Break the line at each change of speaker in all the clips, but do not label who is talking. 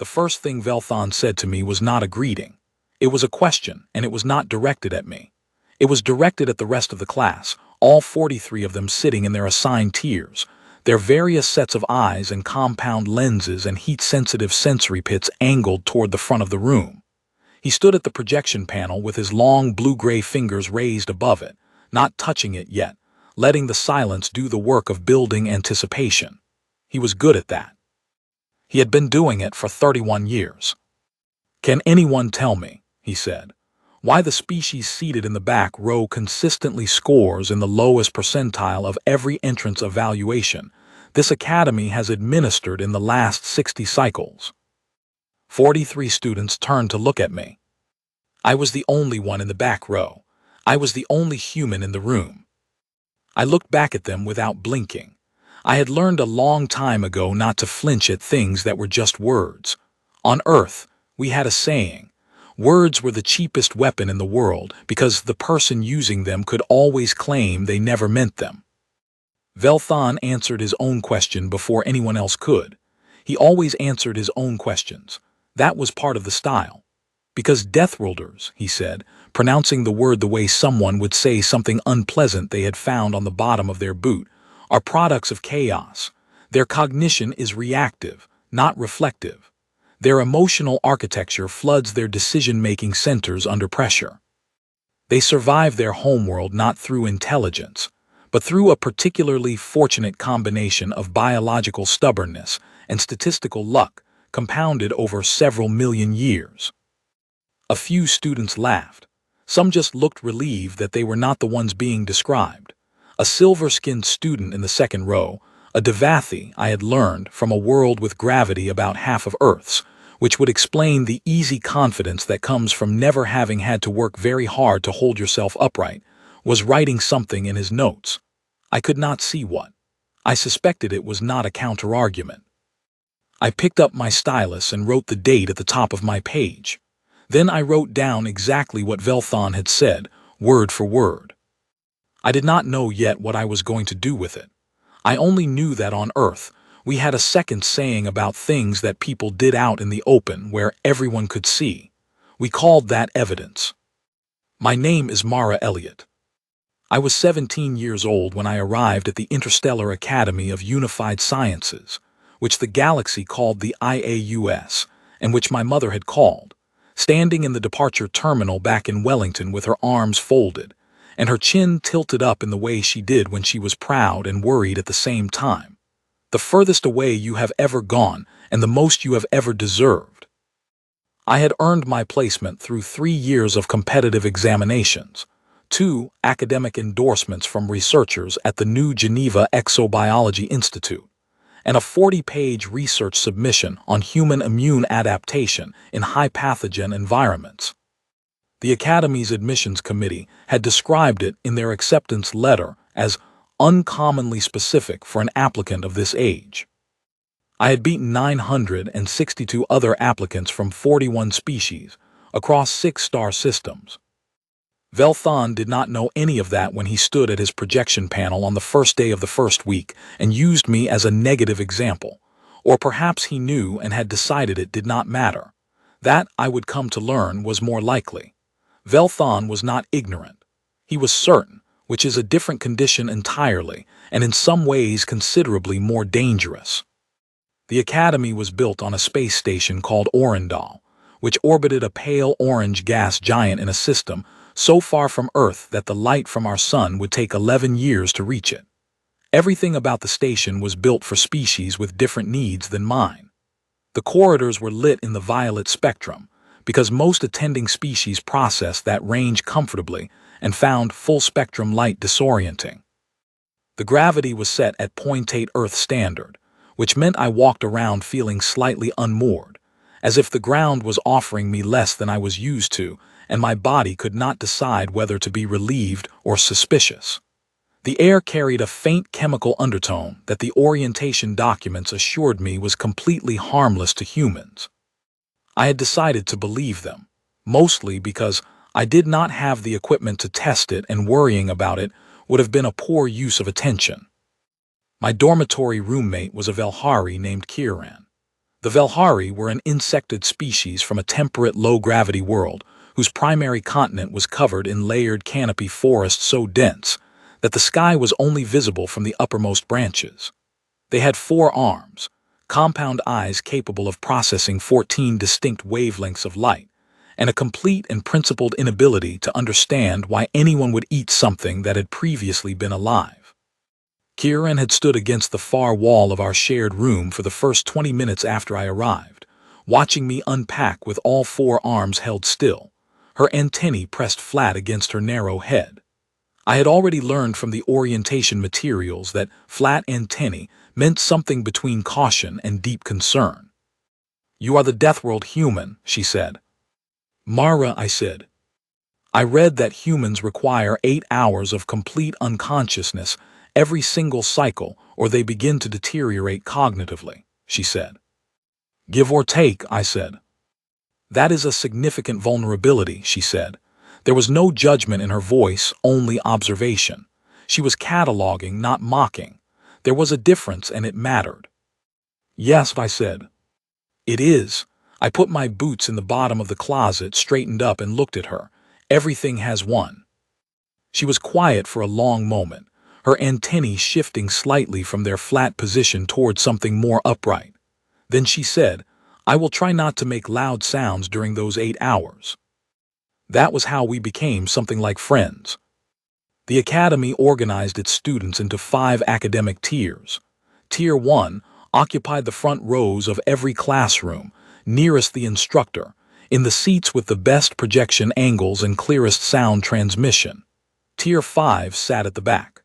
The first thing Velthon said to me was not a greeting. It was a question, and it was not directed at me. It was directed at the rest of the class, all 43 of them sitting in their assigned tiers, their various sets of eyes and compound lenses and heat-sensitive sensory pits angled toward the front of the room. He stood at the projection panel with his long blue-gray fingers raised above it, not touching it yet, letting the silence do the work of building anticipation. He was good at that. He had been doing it for 31 years. "Can anyone tell me," he said, "why the species seated in the back row consistently scores in the lowest percentile of every entrance evaluation this academy has administered in the last 60 cycles?" 43 students turned to look at me. I was the only one in the back row. I was the only human in the room. I looked back at them without blinking. I had learned a long time ago not to flinch at things that were just words. On Earth, we had a saying. Words were the cheapest weapon in the world because the person using them could always claim they never meant them. Velthon answered his own question before anyone else could. He always answered his own questions. That was part of the style. Because Deathworlders, he said, pronouncing the word the way someone would say something unpleasant they had found on the bottom of their boot, are products of chaos. Their cognition is reactive, not reflective. Their emotional architecture floods their decision-making centers under pressure. They survive their homeworld not through intelligence, but through a particularly fortunate combination of biological stubbornness and statistical luck compounded over several million years. A few students laughed. Some just looked relieved that they were not the ones being described. A silver-skinned student in the second row, a Devathi I had learned from a world with gravity about half of Earth's, which would explain the easy confidence that comes from never having had to work very hard to hold yourself upright, was writing something in his notes. I could not see what. I suspected it was not a counter-argument. I picked up my stylus and wrote the date at the top of my page. Then I wrote down exactly what Velthon had said, word for word. I did not know yet what I was going to do with it. I only knew that on Earth, we had a second saying about things that people did out in the open where everyone could see. We called that evidence. My name is Mara Elliott. I was 17 years old when I arrived at the Interstellar Academy of Unified Sciences, which the galaxy called the IAUS, and which my mother had called, standing in the departure terminal back in Wellington with her arms folded, and her chin tilted up in the way she did when she was proud and worried at the same time. The furthest away you have ever gone, and the most you have ever deserved. I had earned my placement through 3 years of competitive examinations, 2 academic endorsements from researchers at the New Geneva Exobiology Institute, and a 40-page research submission on human immune adaptation in high-pathogen environments. The Academy's admissions committee had described it in their acceptance letter as uncommonly specific for an applicant of this age. I had beaten 962 other applicants from 41 species across 6 star systems. Velthon did not know any of that when he stood at his projection panel on the first day of the first week and used me as a negative example, or perhaps he knew and had decided it did not matter. That, I would come to learn, was more likely. Velthon was not ignorant. He was certain, which is a different condition entirely, and in some ways considerably more dangerous. The Academy was built on a space station called Orendal, which orbited a pale orange gas giant in a system so far from Earth that the light from our sun would take 11 years to reach it. Everything about the station was built for species with different needs than mine. The corridors were lit in the violet spectrum, because most attending species processed that range comfortably and found full-spectrum light disorienting. The gravity was set at 0.8 Earth standard, which meant I walked around feeling slightly unmoored, as if the ground was offering me less than I was used to, and my body could not decide whether to be relieved or suspicious. The air carried a faint chemical undertone that the orientation documents assured me was completely harmless to humans. I had decided to believe them, mostly because I did not have the equipment to test it, and worrying about it would have been a poor use of attention. My dormitory roommate was a Velhari named Kiran. The Velhari were an insectid species from a temperate, low-gravity world whose primary continent was covered in layered canopy forest so dense that the sky was only visible from the uppermost branches. They had 4 arms, compound eyes capable of processing 14 distinct wavelengths of light, and a complete and principled inability to understand why anyone would eat something that had previously been alive. Kieran had stood against the far wall of our shared room for the first 20 minutes after I arrived, watching me unpack with all 4 arms held still, her antennae pressed flat against her narrow head. I had already learned from the orientation materials that flat antennae meant something between caution and deep concern. "You are the Deathworld human," she said. "Mara," I said. "I read that humans require 8 hours of complete unconsciousness every single cycle or they begin to deteriorate cognitively," she said. "Give or take," I said. "That is a significant vulnerability," she said. There was no judgment in her voice, only observation. She was cataloging, not mocking. There was a difference, and it mattered. "Yes," I said. "It is." I put my boots in the bottom of the closet, straightened up, and looked at her. "Everything has one." She was quiet for a long moment, her antennae shifting slightly from their flat position toward something more upright. Then she said, "I will try not to make loud sounds during those 8 hours." That was how we became something like friends. The Academy organized its students into 5 academic tiers. Tier 1 occupied the front rows of every classroom, nearest the instructor, in the seats with the best projection angles and clearest sound transmission. Tier 5 sat at the back.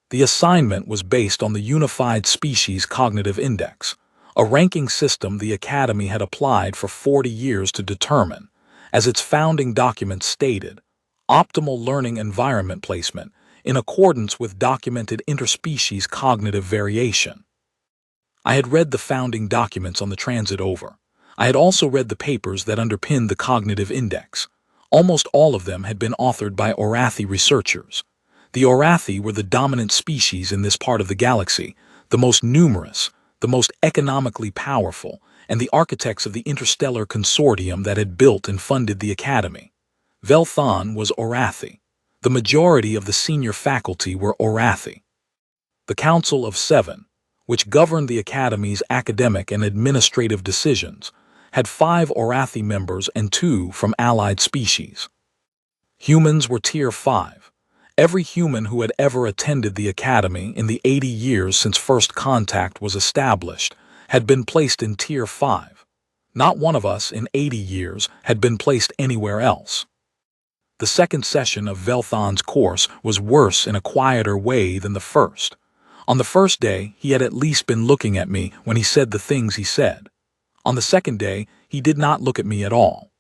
The assignment was based on the Unified Species Cognitive Index, a ranking system the Academy had applied for 40 years to determine, as its founding documents stated, optimal learning environment placement in accordance with documented interspecies cognitive variation. I had read the founding documents on the transit over. I had also read the papers that underpinned the cognitive index. Almost all of them had been authored by Orathi researchers. The Orathi were the dominant species in this part of the galaxy, the most numerous, the most economically powerful, and the architects of the interstellar consortium that had built and funded the Academy. Velthan was Orathi. The majority of the senior faculty were Orathi. The Council of 7, which governed the Academy's academic and administrative decisions, had 5 Orathi members and 2 from allied species. Humans were Tier 5. Every human who had ever attended the Academy in the 80 years since first contact was established had been placed in Tier 5. Not one of us in 80 years had been placed anywhere else. The second session of Velthan's course was worse in a quieter way than the first. On the first day, he had at least been looking at me when he said the things he said. On the second day, he did not look at me at all.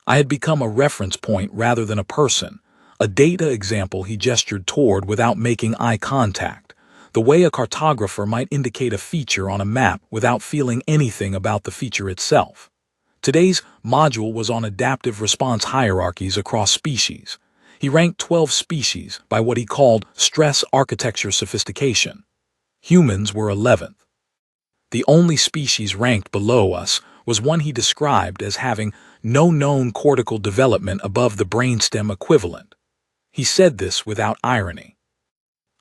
I had become a reference point rather than a person, a data example he gestured toward without making eye contact, the way a cartographer might indicate a feature on a map without feeling anything about the feature itself. Today's module was on adaptive response hierarchies across species. He ranked 12 species by what he called stress architecture sophistication. Humans were 11th. The only species ranked below us was one he described as having no known cortical development above the brainstem equivalent. He said this without irony.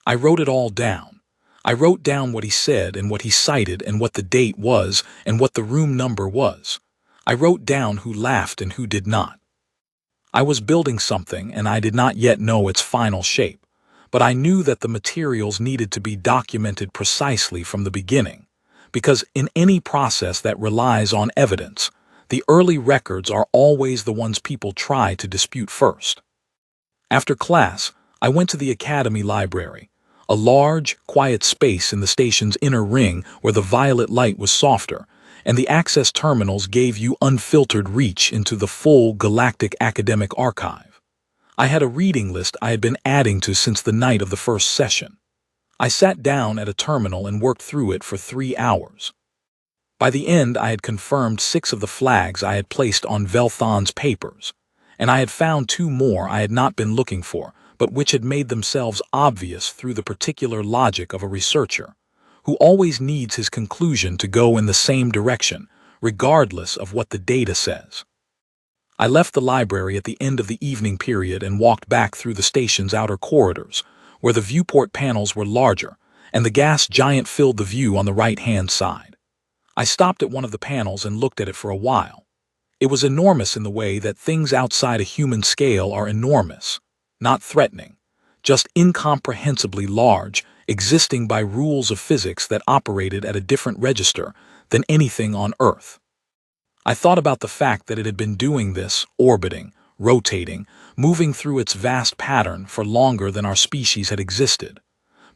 I wrote it all down. I wrote down what he said and what he cited and what the date was and what the room number was. I wrote down who laughed and who did not. I was building something and I did not yet know its final shape, but I knew that the materials needed to be documented precisely from the beginning, because in any process that relies on evidence, the early records are always the ones people try to dispute first. After class, I went to the Academy Library, a large, quiet space in the station's inner ring where the violet light was softer, and the access terminals gave you unfiltered reach into the full galactic academic archive. I had a reading list I had been adding to since the night of the first session. I sat down at a terminal and worked through it for 3 hours. By the end, I had confirmed 6 of the flags I had placed on Velthan's papers, and I had found 2 more I had not been looking for, but which had made themselves obvious through the particular logic of a researcher. who always needs his conclusion to go in the same direction, regardless of what the data says. I left the library at the end of the evening period and walked back through the station's outer corridors, where the viewport panels were larger, and the gas giant filled the view on the right-hand side. I stopped at one of the panels and looked at it for a while. It was enormous in the way that things outside a human scale are enormous, not threatening, just incomprehensibly large, existing by rules of physics that operated at a different register than anything on Earth. I thought about the fact that it had been doing this, orbiting, rotating, moving through its vast pattern for longer than our species had existed,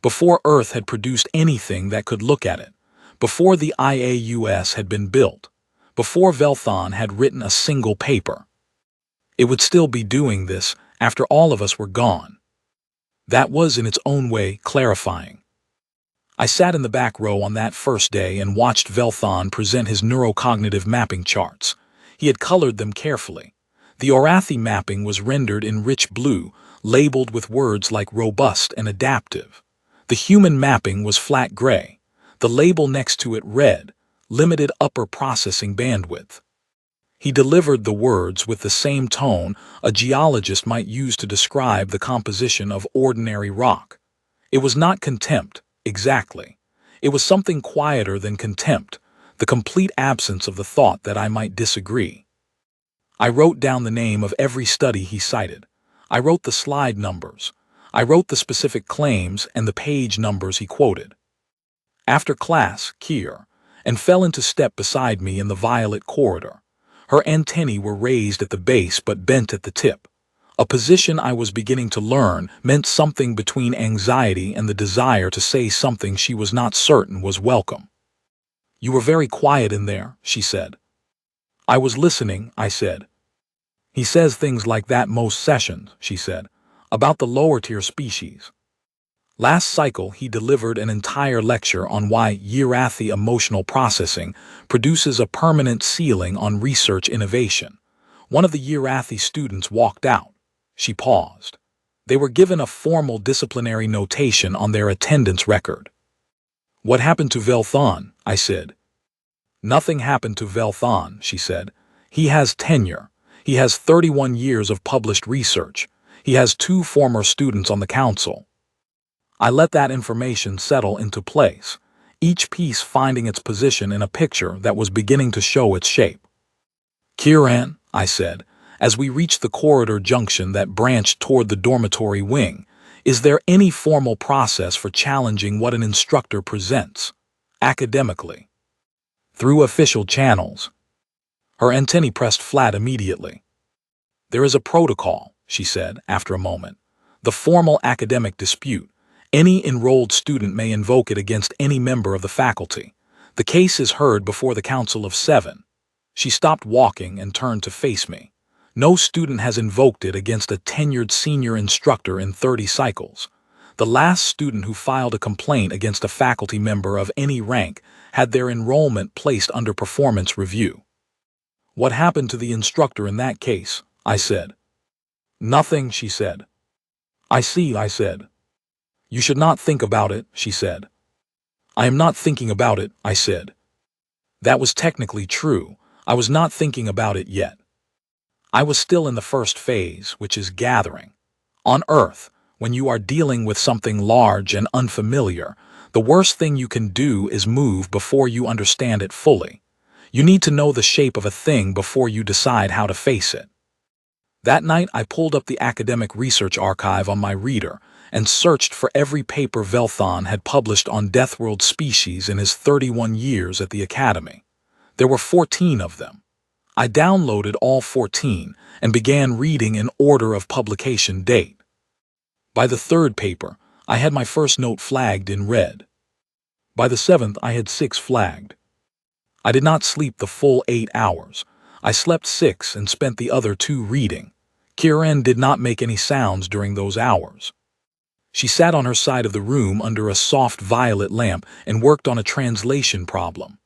before Earth had produced anything that could look at it, before the IAUS had been built, before Velthon had written a single paper. It would still be doing this after all of us were gone. That was in its own way clarifying. I sat in the back row on that first day and watched Velthon present his neurocognitive mapping charts. He had colored them carefully. The Orathi mapping was rendered in rich blue, labeled with words like robust and adaptive. The human mapping was flat gray, the label next to it red, limited upper processing bandwidth. He delivered the words with the same tone a geologist might use to describe the composition of ordinary rock. It was not contempt, exactly. It was something quieter than contempt, the complete absence of the thought that I might disagree. I wrote down the name of every study he cited. I wrote the slide numbers. I wrote the specific claims and the page numbers he quoted. After class, Kier, and fell into step beside me in the violet corridor. Her antennae were raised at the base but bent at the tip. A position I was beginning to learn meant something between anxiety and the desire to say something she was not certain was welcome. "You were very quiet in there," she said. "I was listening," I said. "He says things like that most sessions," she said, "about the lower-tier species." Last cycle, he delivered an entire lecture on why Yirathi emotional processing produces a permanent ceiling on research innovation. One of the Yirathi students walked out. She paused. They were given a formal disciplinary notation on their attendance record. "What happened to Velthon?" I said. "Nothing happened to Velthon," she said. "He has tenure. He has 31 years of published research. He has 2 former students on the council." I let that information settle into place, each piece finding its position in a picture that was beginning to show its shape. "Kieran," I said, as we reached the corridor junction that branched toward the dormitory wing, "is there any formal process for challenging what an instructor presents, academically?" "Through official channels." Her antennae pressed flat immediately. "There is a protocol," she said after a moment. "The formal academic dispute. Any enrolled student may invoke it against any member of the faculty. The case is heard before the Council of 7. She stopped walking and turned to face me. "No student has invoked it against a tenured senior instructor in 30 cycles. The last student who filed a complaint against a faculty member of any rank had their enrollment placed under performance review." "What happened to the instructor in that case?" I said. "Nothing," she said. "I see," I said. "You should not think about it," she said. "I am not thinking about it," I said. That was technically true. I was not thinking about it yet. I was still in the first phase, which is gathering. On Earth, when you are dealing with something large and unfamiliar, the worst thing you can do is move before you understand it fully. You need to know the shape of a thing before you decide how to face it. That night, I pulled up the academic research archive on my reader and searched for every paper Velthon had published on Deathworld species in his 31 years at the Academy. There were 14 of them. I downloaded all 14 and began reading in order of publication date. By the 3rd paper, I had my first note flagged in red. By the 7th, I had 6 flagged. I did not sleep the full 8 hours. I slept 6 and spent the other 2 reading. Kieran did not make any sounds during those hours. She sat on her side of the room under a soft violet lamp and worked on a translation problem.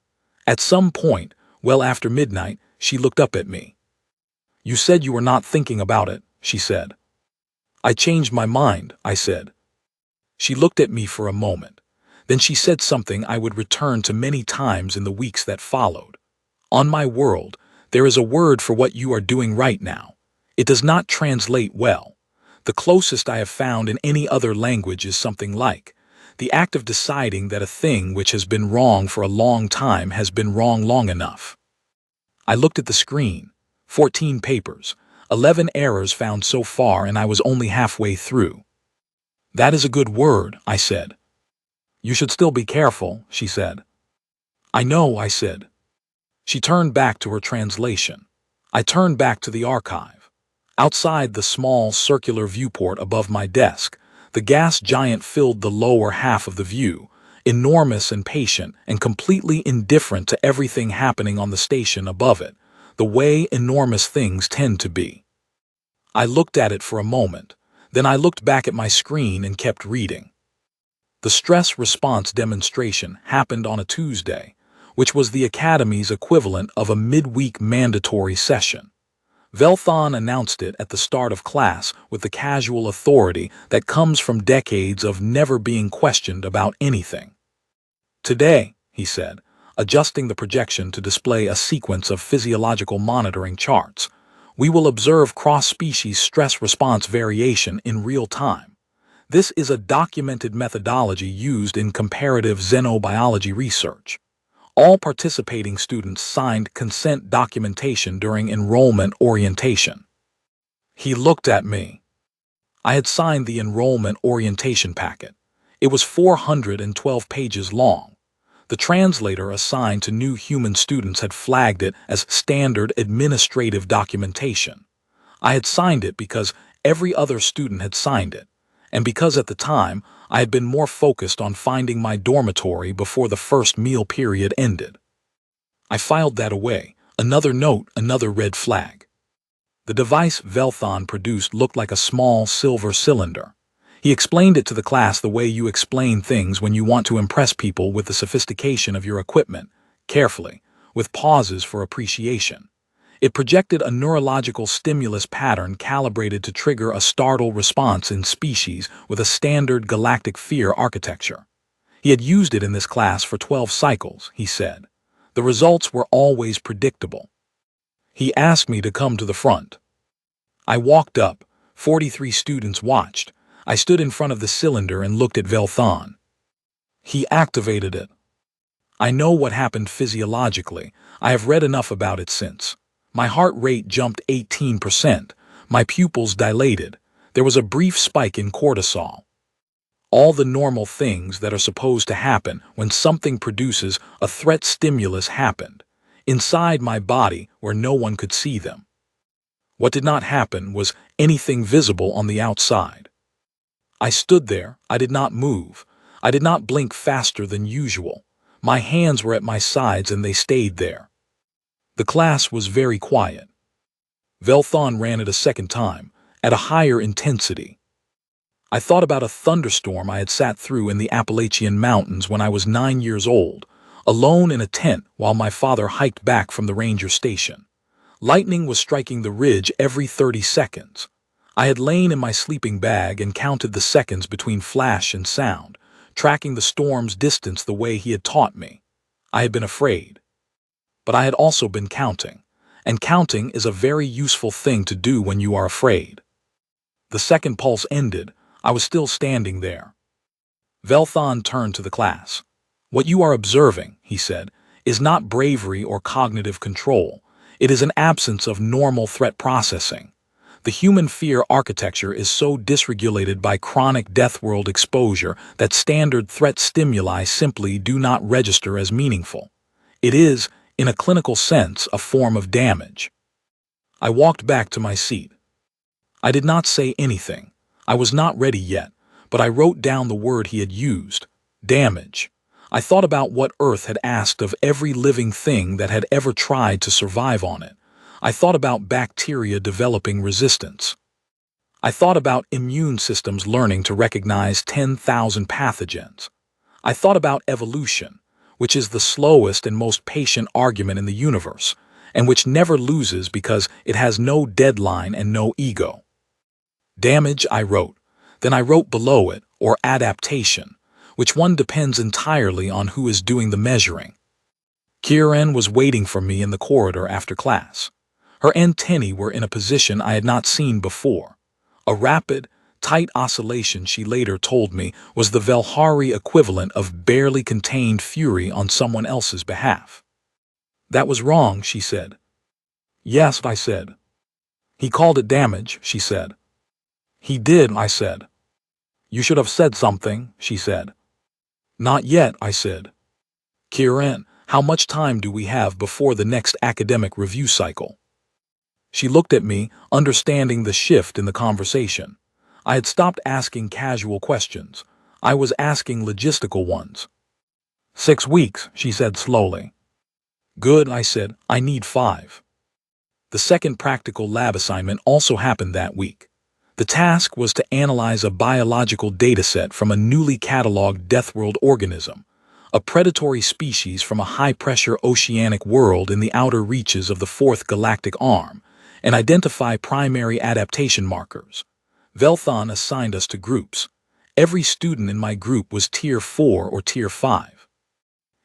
At some point, well after midnight, she looked up at me. "You said you were not thinking about it," she said. "I changed my mind," I said. She looked at me for a moment. Then she said something I would return to many times in the weeks that followed. On my world, there is a word for what you are doing right now. It does not translate well. The closest I have found in any other language is something like the act of deciding that a thing which has been wrong for a long time has been wrong long enough. I looked at the screen. 14 papers, 11 errors found so far, and I was only halfway through. That is a good word, I said. You should still be careful, she said. I know, I said. She turned back to her translation. I turned back to the archive. Outside the small circular viewport above my desk, the gas giant filled the lower half of the view, enormous and patient and completely indifferent to everything happening on the station above it, the way enormous things tend to be. I looked at it for a moment, then I looked back at my screen and kept reading. The stress response demonstration happened on a Tuesday, which was the Academy's equivalent of a midweek mandatory session. Velthon announced it at the start of class with the casual authority that comes from decades of never being questioned about anything. Today, he said, adjusting the projection to display a sequence of physiological monitoring charts, we will observe cross-species stress response variation in real time. This is a documented methodology used in comparative xenobiology research. All participating students signed consent documentation during enrollment orientation. He looked at me. I had signed the enrollment orientation packet. It was 412 pages long. The translator assigned to new human students had flagged it as standard administrative documentation. I had signed it because every other student had signed it, and because at the time I had been more focused on finding my dormitory before the first meal period ended. I filed that away. Another note, another red flag. The device Velthon produced looked like a small silver cylinder. He explained it to the class the way you explain things when you want to impress people with the sophistication of your equipment, carefully, with pauses for appreciation. It projected a neurological stimulus pattern calibrated to trigger a startle response in species with a standard galactic fear architecture. He had used it in this class for 12 cycles, he said. The results were always predictable. He asked me to come to the front. I walked up. 43 students watched. I stood in front of the cylinder and looked at Velthon. He activated it. I know what happened physiologically. I have read enough about it since. My heart rate jumped 18%. My pupils dilated. There was a brief spike in cortisol. All the normal things that are supposed to happen when something produces a threat stimulus happened, inside my body where no one could see them. What did not happen was anything visible on the outside. I stood there. I did not move. I did not blink faster than usual. My hands were at my sides and they stayed there. The class was very quiet. Velthon ran it a second time, at a higher intensity. I thought about a thunderstorm I had sat through in the Appalachian Mountains when I was 9 years old, alone in a tent while my father hiked back from the ranger station. Lightning was striking the ridge every 30 seconds. I had lain in my sleeping bag and counted the seconds between flash and sound, tracking the storm's distance the way he had taught me. I had been afraid. But I had also been counting, and counting is a very useful thing to do when you are afraid. The second pulse ended. I was still standing there. Velthon turned to the class. What you are observing, he said, is not bravery or cognitive control. It is an absence of normal threat processing. The human fear architecture is so dysregulated by chronic Deathworld exposure that standard threat stimuli simply do not register as meaningful. It is, in a clinical sense, a form of damage. I walked back to my seat. I did not say anything. I was not ready yet, but I wrote down the word he had used, damage. I thought about what Earth had asked of every living thing that had ever tried to survive on it. I thought about bacteria developing resistance. I thought about immune systems learning to recognize 10,000 pathogens. I thought about evolution, which is the slowest and most patient argument in the universe, and which never loses because it has no deadline and no ego. Damage, I wrote. Then I wrote below it, or adaptation, Which one depends entirely on who is doing the measuring. Kieran was waiting for me in the corridor after class. Her antennae were in a position I had not seen before. A rapid, tight oscillation, she later told me, was the Velhari equivalent of barely contained fury on someone else's behalf. That was wrong, she said. Yes, I said. He called it damage, she said. He did, I said. You should have said something, she said. Not yet, I said. Kieran, how much time do we have before the next academic review cycle? She looked at me, understanding the shift in the conversation. I had stopped asking casual questions. I was asking logistical ones. 6 weeks, she said slowly. Good, I said. I need 5. The second practical lab assignment also happened that week. The task was to analyze a biological dataset from a newly cataloged Deathworld organism, a predatory species from a high-pressure oceanic world in the outer reaches of the fourth galactic arm, and identify primary adaptation markers. Velthon assigned us to groups. Every student in my group was Tier 4 or Tier 5.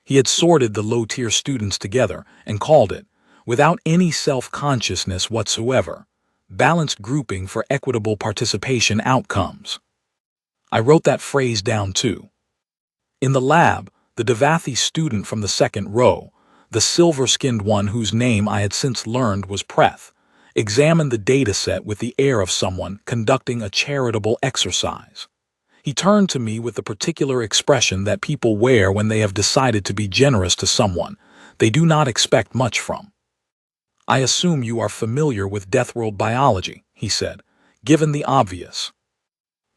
He had sorted the low-tier students together and called it, without any self-consciousness whatsoever, balanced grouping for equitable participation outcomes. I wrote that phrase down too. In the lab, the Devathi student from the second row, the silver-skinned one whose name I had since learned was Preth, examined the dataset with the air of someone conducting a charitable exercise. He turned to me with the particular expression that people wear when they have decided to be generous to someone they do not expect much from. I assume you are familiar with Deathworld biology, he said, given the obvious.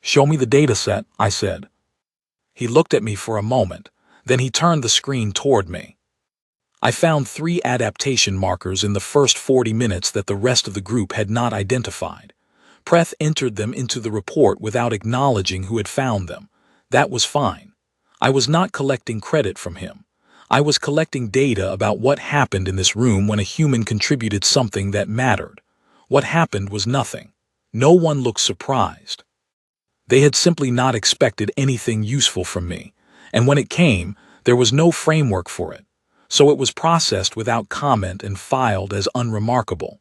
Show me the dataset, I said. He looked at me for a moment, then he turned the screen toward me. I found 3 adaptation markers in the first 40 minutes that the rest of the group had not identified. Preth entered them into the report without acknowledging who had found them. That was fine. I was not collecting credit from him. I was collecting data about what happened in this room when a human contributed something that mattered. What happened was nothing. No one looked surprised. They had simply not expected anything useful from me, and when it came, there was no framework for it, so it was processed without comment and filed as unremarkable.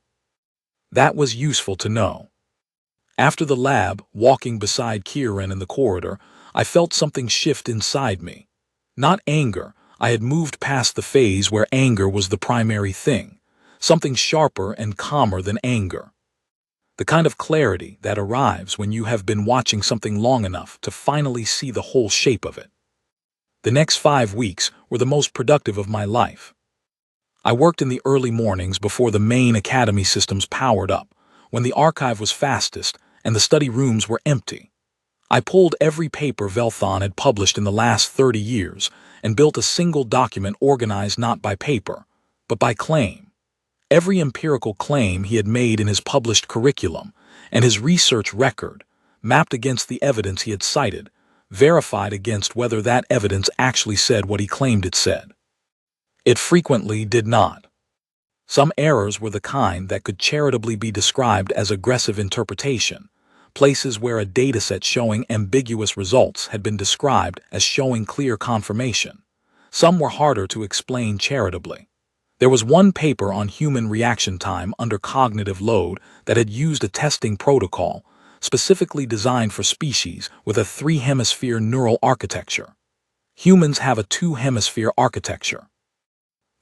That was useful to know. After the lab, walking beside Kieran in the corridor, I felt something shift inside me. Not anger. I had moved past the phase where anger was the primary thing, something sharper and calmer than anger. The kind of clarity that arrives when you have been watching something long enough to finally see the whole shape of it. The next 5 weeks were the most productive of my life. I worked in the early mornings before the main academy systems powered up, when the archive was fastest and the study rooms were empty. I pulled every paper Velthon had published in the last 30 years and built a single document organized not by paper, but by claim. Every empirical claim he had made in his published curriculum and his research record, mapped against the evidence he had cited, verified against whether that evidence actually said what he claimed it said. It frequently did not. Some errors were the kind that could charitably be described as aggressive interpretation, places where a dataset showing ambiguous results had been described as showing clear confirmation. Some were harder to explain charitably. There was one paper on human reaction time under cognitive load that had used a testing protocol specifically designed for species with a 3-hemisphere neural architecture. Humans have a 2-hemisphere architecture.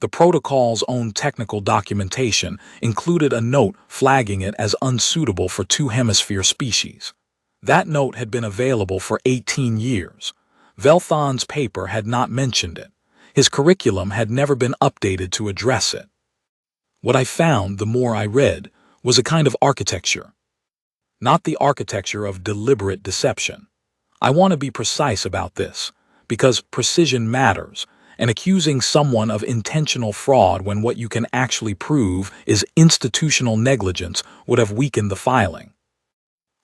The protocol's own technical documentation included a note flagging it as unsuitable for 2-hemisphere species. That note had been available for 18 years. Velthon's paper had not mentioned it. His curriculum had never been updated to address it. What I found, the more I read, was a kind of architecture. Not the architecture of deliberate deception. I want to be precise about this, because precision matters, and accusing someone of intentional fraud when what you can actually prove is institutional negligence would have weakened the filing.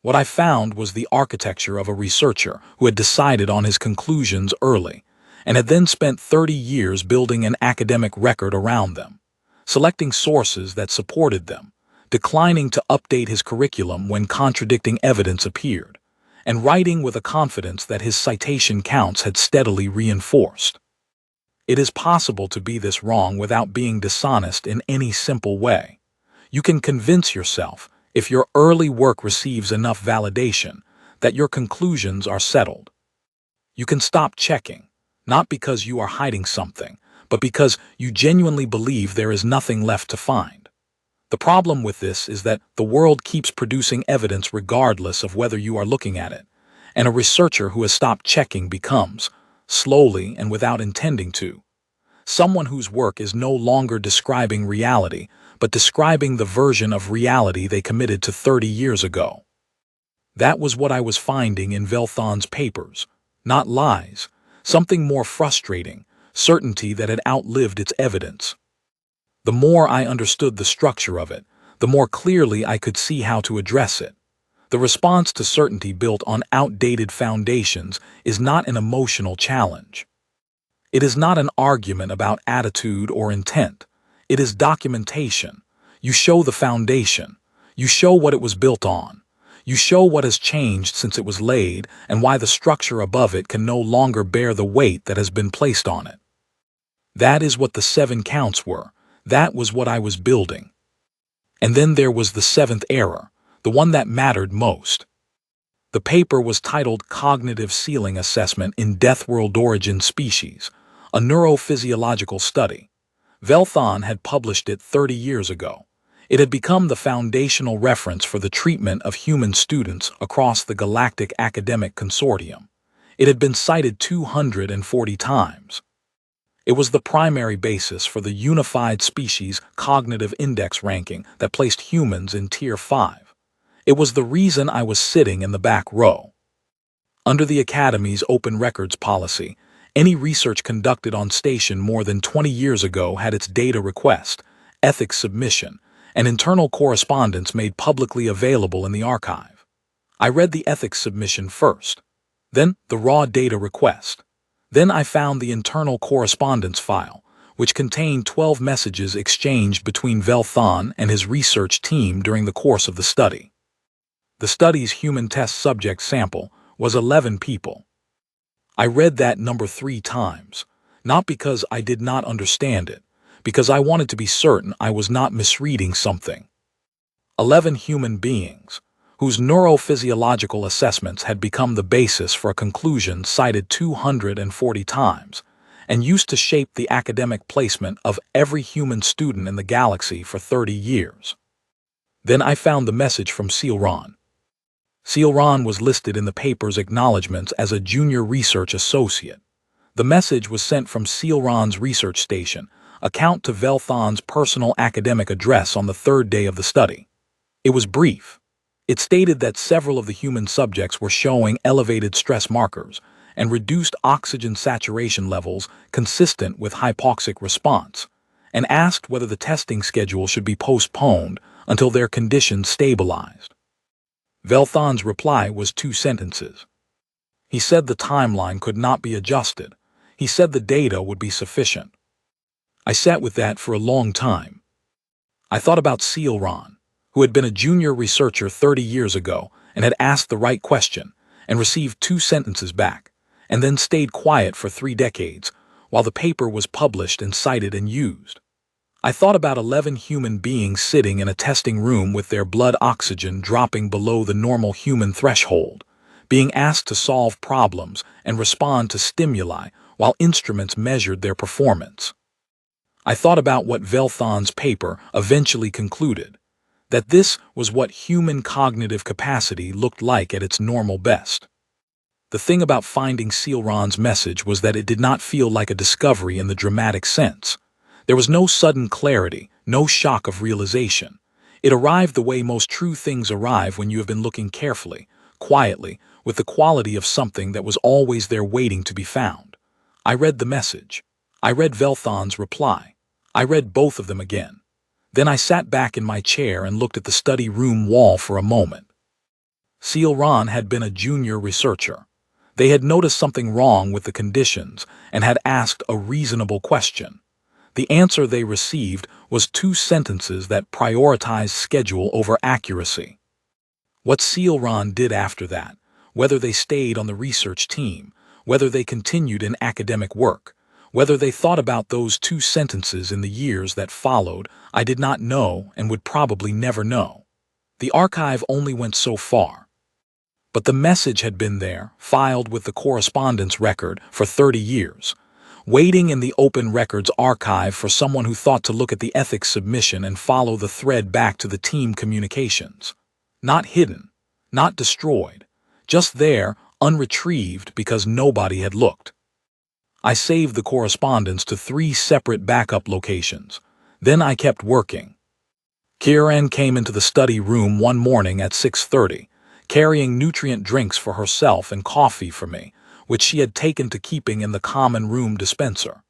What I found was the architecture of a researcher who had decided on his conclusions early, and had then spent 30 years building an academic record around them, selecting sources that supported them, declining to update his curriculum when contradicting evidence appeared, and writing with a confidence that his citation counts had steadily reinforced. It is possible to be this wrong without being dishonest in any simple way. You can convince yourself, if your early work receives enough validation, that your conclusions are settled. You can stop checking, not because you are hiding something, but because you genuinely believe there is nothing left to find. The problem with this is that the world keeps producing evidence regardless of whether you are looking at it, and a researcher who has stopped checking becomes, slowly and without intending to, someone whose work is no longer describing reality, but describing the version of reality they committed to 30 years ago. That was what I was finding in Velthon's papers, not lies, something more frustrating, certainty that had outlived its evidence. The more I understood the structure of it, the more clearly I could see how to address it. The response to certainty built on outdated foundations is not an emotional challenge. It is not an argument about attitude or intent. It is documentation. You show the foundation. You show what it was built on. You show what has changed since it was laid and why the structure above it can no longer bear the weight that has been placed on it. That is what the 7 counts were. That was what I was building. And then there was the 7th error, the one that mattered most. The paper was titled Cognitive Ceiling Assessment in Deathworld Origin Species, a neurophysiological study. Velthon had published it 30 years ago. It had become the foundational reference for the treatment of human students across the Galactic Academic Consortium. It had been cited 240 times. It was the primary basis for the Unified Species Cognitive Index ranking that placed humans in Tier 5. It was the reason I was sitting in the back row. Under the Academy's open records policy, any research conducted on station more than 20 years ago had its data request, ethics submission, and internal correspondence made publicly available in the archive. I read the ethics submission first, then the raw data request. Then I found the internal correspondence file, which contained 12 messages exchanged between Velthon and his research team during the course of the study. The study's human test subject sample was 11 people. I read that number 3 times, not because I did not understand it, because I wanted to be certain I was not misreading something. 11 human beings, whose neurophysiological assessments had become the basis for a conclusion cited 240 times, and used to shape the academic placement of every human student in the galaxy for 30 years. Then I found the message from Sealron. Sealron was listed in the paper's acknowledgments as a junior research associate. The message was sent from Sealron's research station, account to Velthon's personal academic address on the 3rd day of the study. It was brief. It stated that several of the human subjects were showing elevated stress markers and reduced oxygen saturation levels consistent with hypoxic response, and asked whether the testing schedule should be postponed until their conditions stabilized. Velthon's reply was 2 sentences. He said the timeline could not be adjusted. He said the data would be sufficient. I sat with that for a long time. I thought about Sealron, who had been a junior researcher 30 years ago and had asked the right question and received 2 sentences back, and then stayed quiet for 3 decades while the paper was published and cited and used. I thought about 11 human beings sitting in a testing room with their blood oxygen dropping below the normal human threshold, being asked to solve problems and respond to stimuli while instruments measured their performance. I thought about what Velthon's paper eventually concluded, that this was what human cognitive capacity looked like at its normal best. The thing about finding Sealron's message was that it did not feel like a discovery in the dramatic sense. There was no sudden clarity, no shock of realization. It arrived the way most true things arrive when you have been looking carefully, quietly, with the quality of something that was always there waiting to be found. I read the message. I read Velthon's reply. I read both of them again. Then I sat back in my chair and looked at the study room wall for a moment. Sealron had been a junior researcher. They had noticed something wrong with the conditions and had asked a reasonable question. The answer they received was 2 sentences that prioritized schedule over accuracy. What Sealron did after that whether they stayed on the research team, whether they continued in academic work, whether they thought about those 2 sentences in the years that followed, I did not know and would probably never know. The archive only went so far. But the message had been there, filed with the correspondence record for 30 years, waiting in the open records archive for someone who thought to look at the ethics submission and follow the thread back to the team communications. Not hidden, not destroyed, just there, unretrieved because nobody had looked. I saved the correspondence to 3 separate backup locations. Then I kept working. Kieran came into the study room one morning at 6:30, carrying nutrient drinks for herself and coffee for me, which she had taken to keeping in the common room dispenser.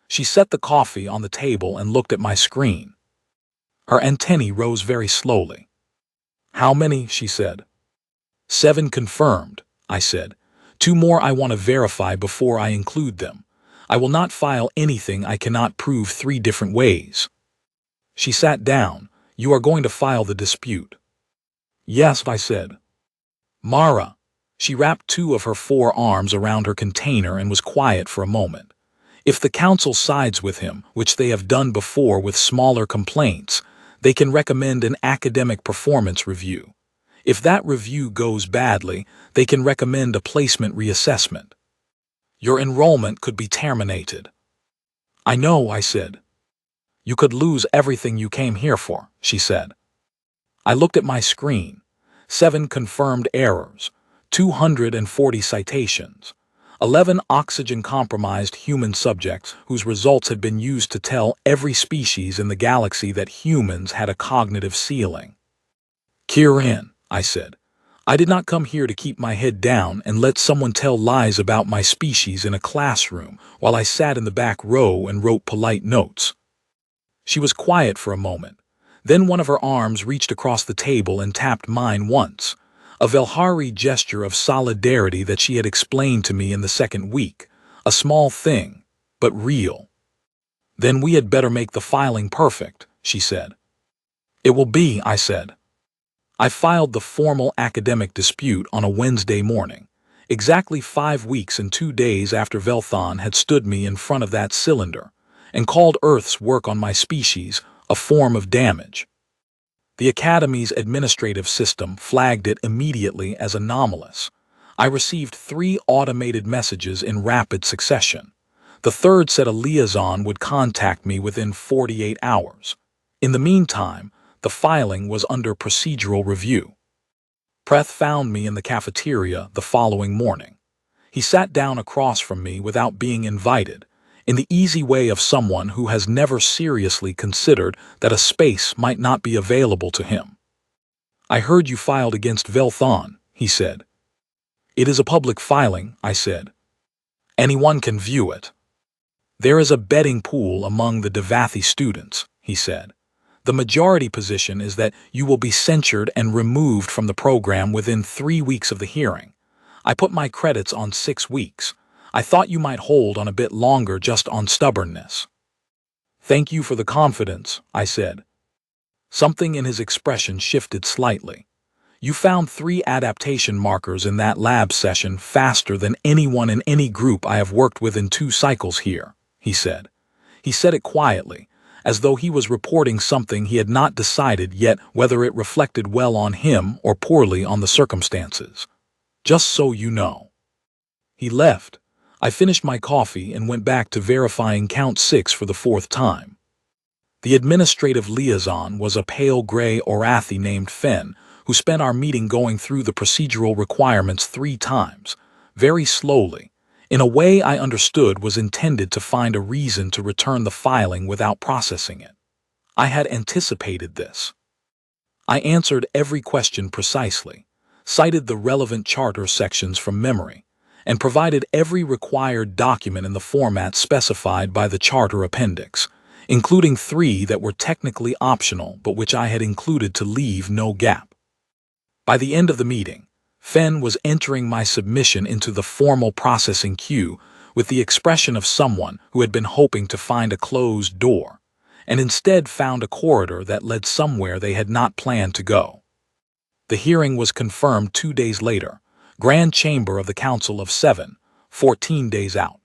She set the coffee on the table and looked at my screen. Her antennae rose very slowly. "How many?" she said. "7 confirmed," I said. "2 more I want to verify before I include them. I will not file anything I cannot prove 3 different ways." She sat down. "You are going to file the dispute?" "Yes," I said. "Mara." She wrapped 2 of her 4 arms around her container and was quiet for a moment. "If the council sides with him, which they have done before with smaller complaints, they can recommend an academic performance review. If that review goes badly, they can recommend a placement reassessment. Your enrollment could be terminated." "I know," I said. "You could lose everything you came here for," she said. I looked at my screen. 7 confirmed errors, 240 citations, 11 oxygen-compromised human subjects whose results had been used to tell every species in the galaxy that humans had a cognitive ceiling. "Kieran," I said, "I did not come here to keep my head down and let someone tell lies about my species in a classroom while I sat in the back row and wrote polite notes." She was quiet for a moment. Then one of her arms reached across the table and tapped mine once, a Velhari gesture of solidarity that she had explained to me in the second week, a small thing, but real. "Then we had better make the filing perfect," she said. "It will be," I said. I filed the formal academic dispute on a Wednesday morning, exactly 5 weeks and 2 days after Velthon had stood me in front of that cylinder, and called Earth's work on my species a form of damage. The Academy's administrative system flagged it immediately as anomalous. I received 3 automated messages in rapid succession. The third said a liaison would contact me within 48 hours. In the meantime, the filing was under procedural review. Preth found me in the cafeteria the following morning. He sat down across from me without being invited, in the easy way of someone who has never seriously considered that a space might not be available to him. "I heard you filed against Velthon," he said. "It is a public filing," I said. "Anyone can view it." "There is a betting pool among the Devathi students," he said. "The majority position is that you will be censured and removed from the program within 3 weeks of the hearing. I put my credits on 6 weeks. I thought you might hold on a bit longer just on stubbornness." "Thank you for the confidence," I said. Something in his expression shifted slightly. "You found 3 adaptation markers in that lab session faster than anyone in any group I have worked with in 2 cycles here," he said. He said it quietly, as though he was reporting something he had not decided yet whether it reflected well on him or poorly on the circumstances. "Just so you know." He left. I finished my coffee and went back to verifying count 6 for the 4th time. The administrative liaison was a pale gray Orathi named Fen, who spent our meeting going through the procedural requirements 3 times, very slowly, in a way I understood was intended to find a reason to return the filing without processing it. I had anticipated this. I answered every question precisely, cited the relevant charter sections from memory, and provided every required document in the format specified by the charter appendix, including 3 that were technically optional but which I had included to leave no gap. By the end of the meeting, Fen was entering my submission into the formal processing queue with the expression of someone who had been hoping to find a closed door, and instead found a corridor that led somewhere they had not planned to go. The hearing was confirmed 2 days later, Grand Chamber of the Council of Seven, 14 days out.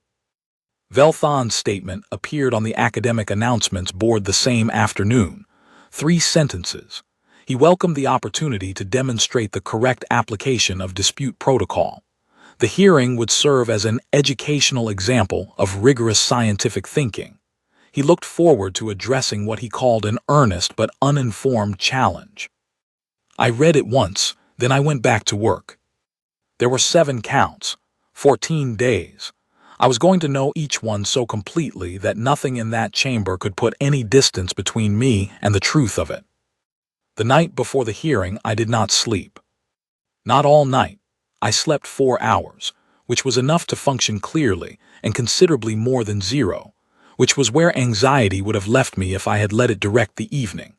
Velthon's statement appeared on the academic announcements board the same afternoon. 3 sentences. He welcomed the opportunity to demonstrate the correct application of dispute protocol. The hearing would serve as an educational example of rigorous scientific thinking. He looked forward to addressing what he called an earnest but uninformed challenge. I read it once, then I went back to work. There were 7 counts, 14 days. I was going to know each one so completely that nothing in that chamber could put any distance between me and the truth of it. The night before the hearing, I did not sleep. Not all night. I slept 4 hours, which was enough to function clearly, and considerably more than 0, which was where anxiety would have left me if I had let it direct the evening.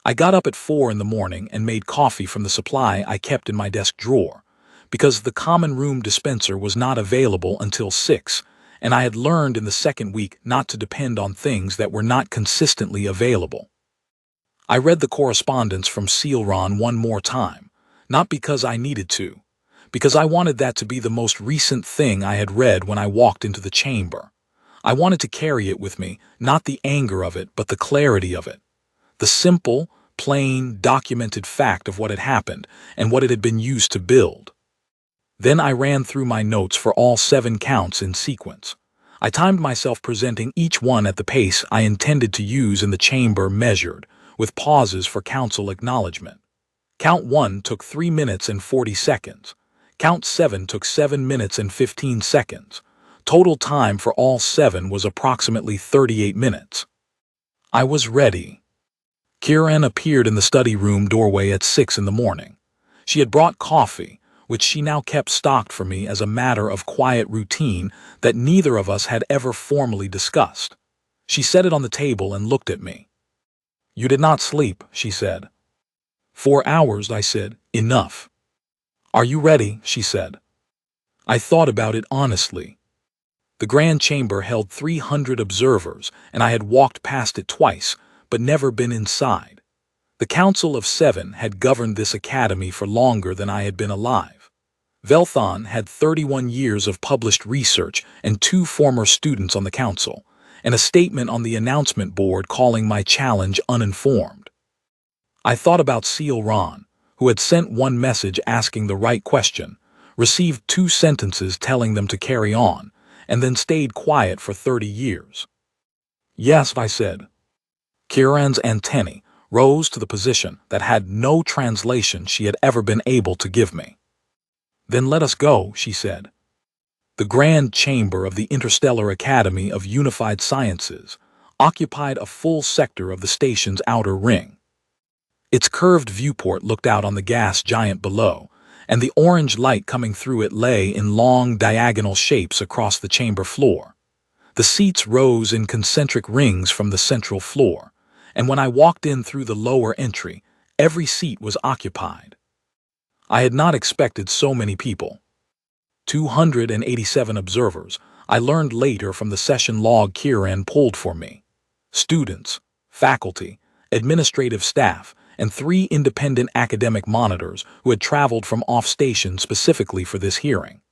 I got up at 4 in the morning and made coffee from the supply I kept in my desk drawer, because the common room dispenser was not available until 6, and I had learned in the second week not to depend on things that were not consistently available. I read the correspondence from Sealron one more time, not because I needed to, because I wanted that to be the most recent thing I had read when I walked into the chamber. I wanted to carry it with me, not the anger of it, but the clarity of it. The simple, plain, documented fact of what had happened and what it had been used to build. Then I ran through my notes for all 7 counts in sequence. I timed myself presenting each one at the pace I intended to use in the chamber measured, with pauses for council acknowledgement. Count 1 took 3 minutes and 40 seconds. Count 7 took 7 minutes and 15 seconds. Total time for all 7 was approximately 38 minutes. I was ready. Kieran appeared in the study room doorway at 6 in the morning. She had brought coffee, which she now kept stocked for me as a matter of quiet routine that neither of us had ever formally discussed. She set it on the table and looked at me. "You did not sleep," she said. 4 hours, I said. "Enough." "Are you ready?" she said. I thought about it honestly. The Grand Chamber held 300 observers, and I had walked past it twice, but never been inside. The Council of Seven had governed this academy for longer than I had been alive. Velthon had 31 years of published research and 2 former students on the council, and a statement on the announcement board calling my challenge uninformed. I thought about Sealron, who had sent 1 message asking the right question, received 2 sentences telling them to carry on, and then stayed quiet for 30 years. "Yes," I said. Kieran's antennae rose to the position that had no translation she had ever been able to give me. "Then let us go," she said. The Grand Chamber of the Interstellar Academy of Unified Sciences occupied a full sector of the station's outer ring. Its curved viewport looked out on the gas giant below, and the orange light coming through it lay in long diagonal shapes across the chamber floor. The seats rose in concentric rings from the central floor, and when I walked in through the lower entry, every seat was occupied. I had not expected so many people. 287 observers, I learned later from the session log Kieran pulled for me. Students, faculty, administrative staff, and 3 independent academic monitors who had traveled from off-station specifically for this hearing.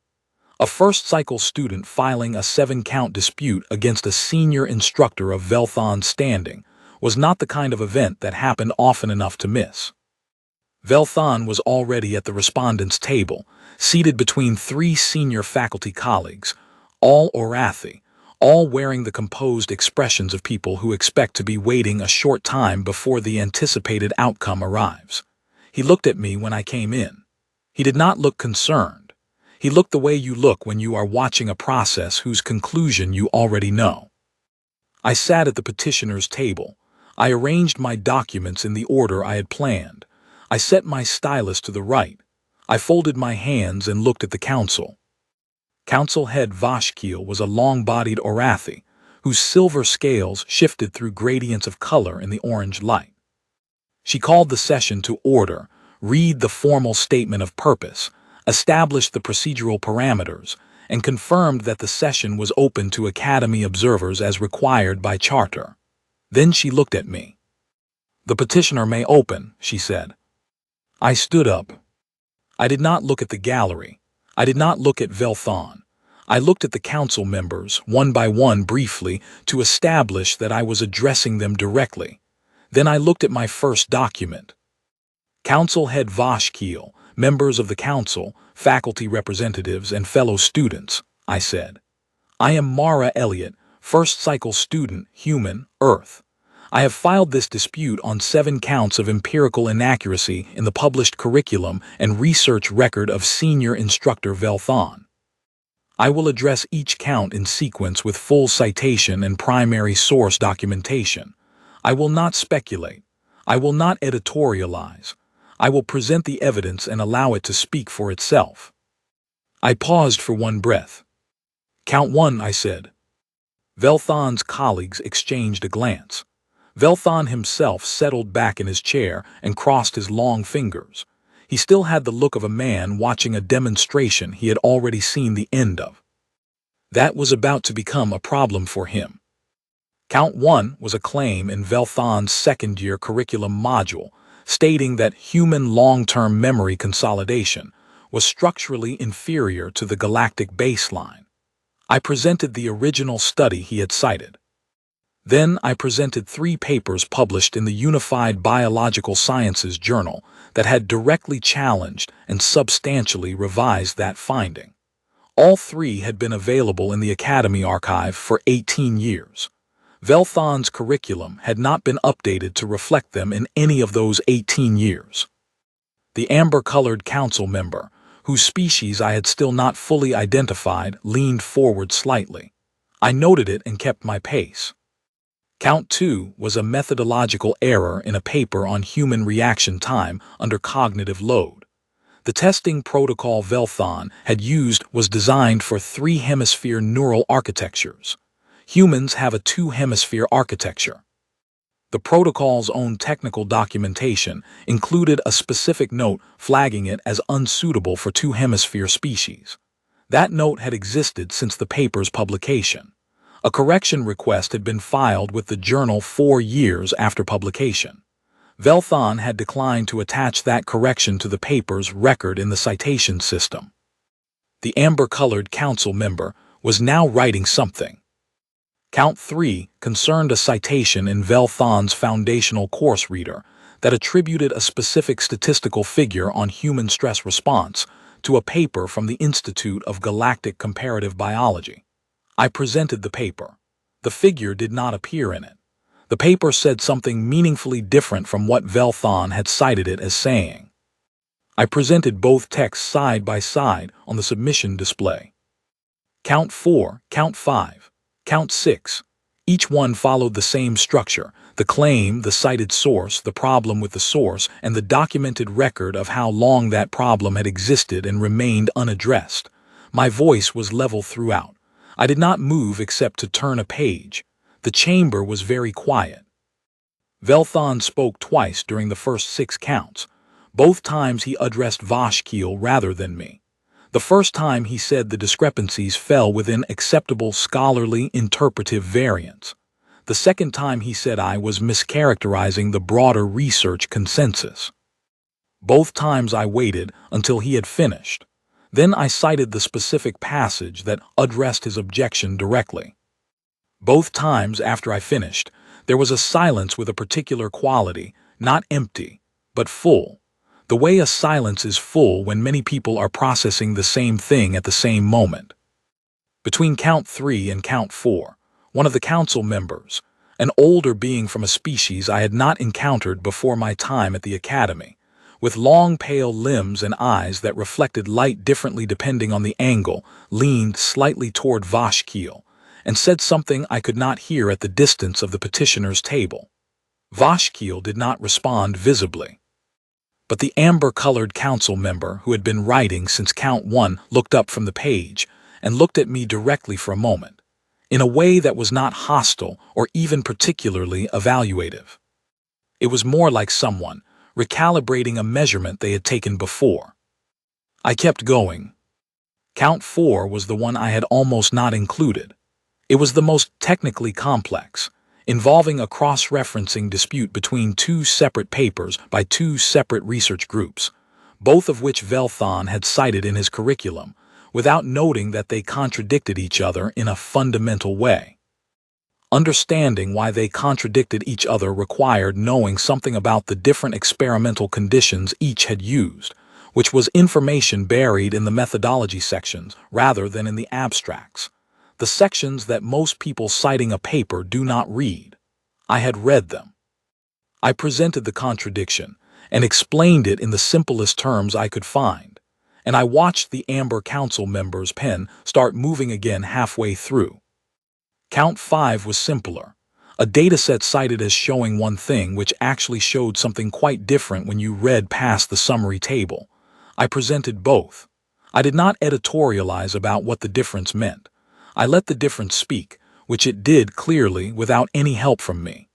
A first-cycle student filing a 7-count dispute against a senior instructor of Velthon's standing was not the kind of event that happened often enough to miss. Velthon was already at the respondents' table, seated between 3 senior faculty colleagues, all Orathi, all wearing the composed expressions of people who expect to be waiting a short time before the anticipated outcome arrives. He looked at me when I came in. He did not look concerned. He looked the way you look when you are watching a process whose conclusion you already know. I sat at the petitioner's table. I arranged my documents in the order I had planned. I set my stylus to the right. I folded my hands and looked at the council. Council head Vashkiel was a long-bodied Orathi, whose silver scales shifted through gradients of color in the orange light. She called the session to order, read the formal statement of purpose, established the procedural parameters, and confirmed that the session was open to Academy observers as required by charter. Then she looked at me. "The petitioner may open," she said. I stood up. I did not look at the gallery. I did not look at Velthon. I looked at the council members, one by one briefly, to establish that I was addressing them directly. Then I looked at my first document. Council Head Vashkiel, members of the council, faculty representatives, and fellow students, I said. I am Mara Elliott, first cycle student, human, Earth. I have filed this dispute on 7 counts of empirical inaccuracy in the published curriculum and research record of Senior Instructor Velthon. I will address each count in sequence with full citation and primary source documentation. I will not speculate. I will not editorialize. I will present the evidence and allow it to speak for itself. I paused for one breath. Count 1, I said. Velthon's colleagues exchanged a glance. Velthon himself settled back in his chair and crossed his long fingers. He still had the look of a man watching a demonstration he had already seen the end of. That was about to become a problem for him. Count 1 was a claim in Velthon's second-year curriculum module, stating that human long-term memory consolidation was structurally inferior to the galactic baseline. I presented the original study he had cited. Then I presented 3 papers published in the Unified Biological Sciences Journal that had directly challenged and substantially revised that finding. All 3 had been available in the Academy archive for 18 years. Velthon's curriculum had not been updated to reflect them in any of those 18 years. The amber-colored council member, whose species I had still not fully identified, leaned forward slightly. I noted it and kept my pace. Count 2 was a methodological error in a paper on human reaction time under cognitive load. The testing protocol Velthon had used was designed for 3-hemisphere neural architectures. Humans have a 2-hemisphere architecture. The protocol's own technical documentation included a specific note flagging it as unsuitable for 2-hemisphere species. That note had existed since the paper's publication. A correction request had been filed with the journal 4 years after publication. Velthon had declined to attach that correction to the paper's record in the citation system. The amber-colored council member was now writing something. Count 3 concerned a citation in Velthon's foundational course reader that attributed a specific statistical figure on human stress response to a paper from the Institute of Galactic Comparative Biology. I presented the paper. The figure did not appear in it. The paper said something meaningfully different from what Velthon had cited it as saying. I presented both texts side by side on the submission display. Count 4, Count 5, Count 6. Each one followed the same structure: the claim, the cited source, the problem with the source, and the documented record of how long that problem had existed and remained unaddressed. My voice was level throughout. I did not move except to turn a page. The chamber was very quiet. Velthon spoke twice during the first 6 counts. Both times he addressed Vashkiel rather than me. The first time he said the discrepancies fell within acceptable scholarly interpretive variance. The second time he said I was mischaracterizing the broader research consensus. Both times I waited until he had finished. Then I cited the specific passage that addressed his objection directly. Both times after I finished, there was a silence with a particular quality, not empty, but full. The way a silence is full when many people are processing the same thing at the same moment. Between Count 3 and Count 4, one of the council members, an older being from a species I had not encountered before my time at the Academy, with long pale limbs and eyes that reflected light differently depending on the angle, leaned slightly toward Vashkiel and said something I could not hear at the distance of the petitioner's table. Vashkiel did not respond visibly. But the amber-colored council member who had been writing since Count 1 looked up from the page and looked at me directly for a moment, in a way that was not hostile or even particularly evaluative. It was more like someone recalibrating a measurement they had taken before. I kept going. Count 4 was the one I had almost not included. It was the most technically complex, involving a cross-referencing dispute between 2 separate papers by 2 separate research groups, both of which Velthon had cited in his curriculum, without noting that they contradicted each other in a fundamental way. Understanding why they contradicted each other required knowing something about the different experimental conditions each had used, which was information buried in the methodology sections rather than in the abstracts, the sections that most people citing a paper do not read. I had read them. I presented the contradiction and explained it in the simplest terms I could find, and I watched the Amber Council member's pen start moving again halfway through. Count 5 was simpler, a dataset cited as showing one thing which actually showed something quite different when you read past the summary table. I presented both. I did not editorialize about what the difference meant. I let the difference speak, which it did clearly without any help from me.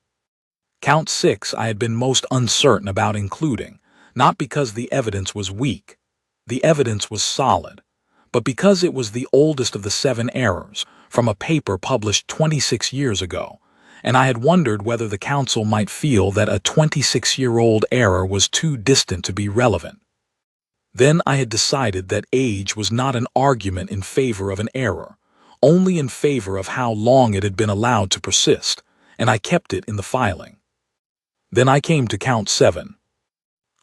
Count 6 I had been most uncertain about including, not because the evidence was weak. The evidence was solid, but because it was the oldest of the 7 errors, from a paper published 26 years ago, and I had wondered whether the council might feel that a 26-year-old error was too distant to be relevant. Then I had decided that age was not an argument in favor of an error, only in favor of how long it had been allowed to persist, and I kept it in the filing. Then I came to count 7.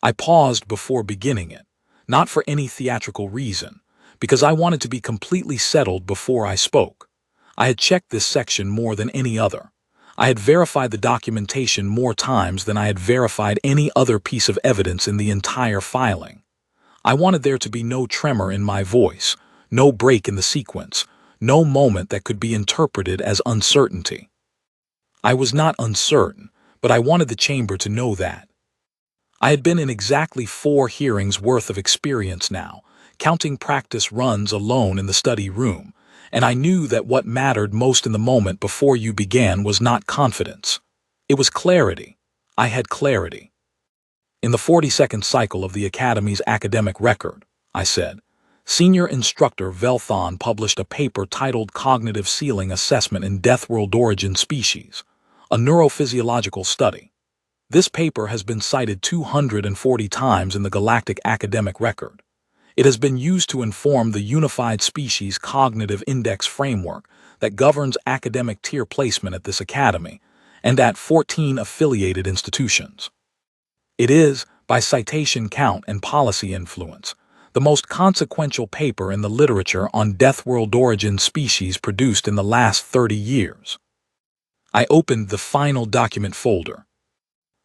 I paused before beginning it, not for any theatrical reason, because I wanted to be completely settled before I spoke. I had checked this section more than any other. I had verified the documentation more times than I had verified any other piece of evidence in the entire filing. I wanted there to be no tremor in my voice, no break in the sequence, no moment that could be interpreted as uncertainty. I was not uncertain, but I wanted the chamber to know that. I had been in exactly 4 hearings worth of experience now, counting practice runs alone in the study room, and I knew that what mattered most in the moment before you began was not confidence. It was clarity. I had clarity. In the 42nd cycle of the Academy's academic record, I said, Senior Instructor Velthon published a paper titled Cognitive Ceiling Assessment in Deathworld Origin Species, a neurophysiological study. This paper has been cited 240 times in the Galactic Academic Record. It has been used to inform the Unified Species Cognitive Index framework that governs academic tier placement at this academy and at 14 affiliated institutions. It is, by citation count and policy influence, the most consequential paper in the literature on Deathworld origin species produced in the last 30 years. I opened the final document folder.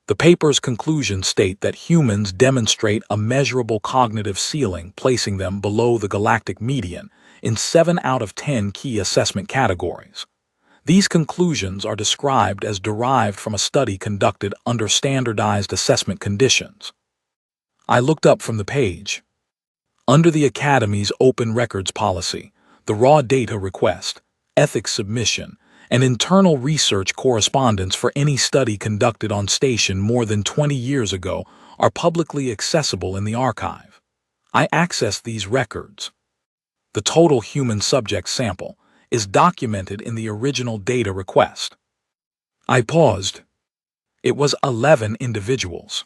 The paper's conclusions state that humans demonstrate a measurable cognitive ceiling, placing them below the galactic median in 7 out of 10 key assessment categories. These conclusions are described as derived from a study conducted under standardized assessment conditions. I looked up from the page. Under the Academy's open records policy, the raw data request, ethics submission, and internal research correspondence for any study conducted on station more than 20 years ago are publicly accessible in the archive. I accessed these records. The total human subject sample is documented in the original data request. I paused. It was 11 individuals.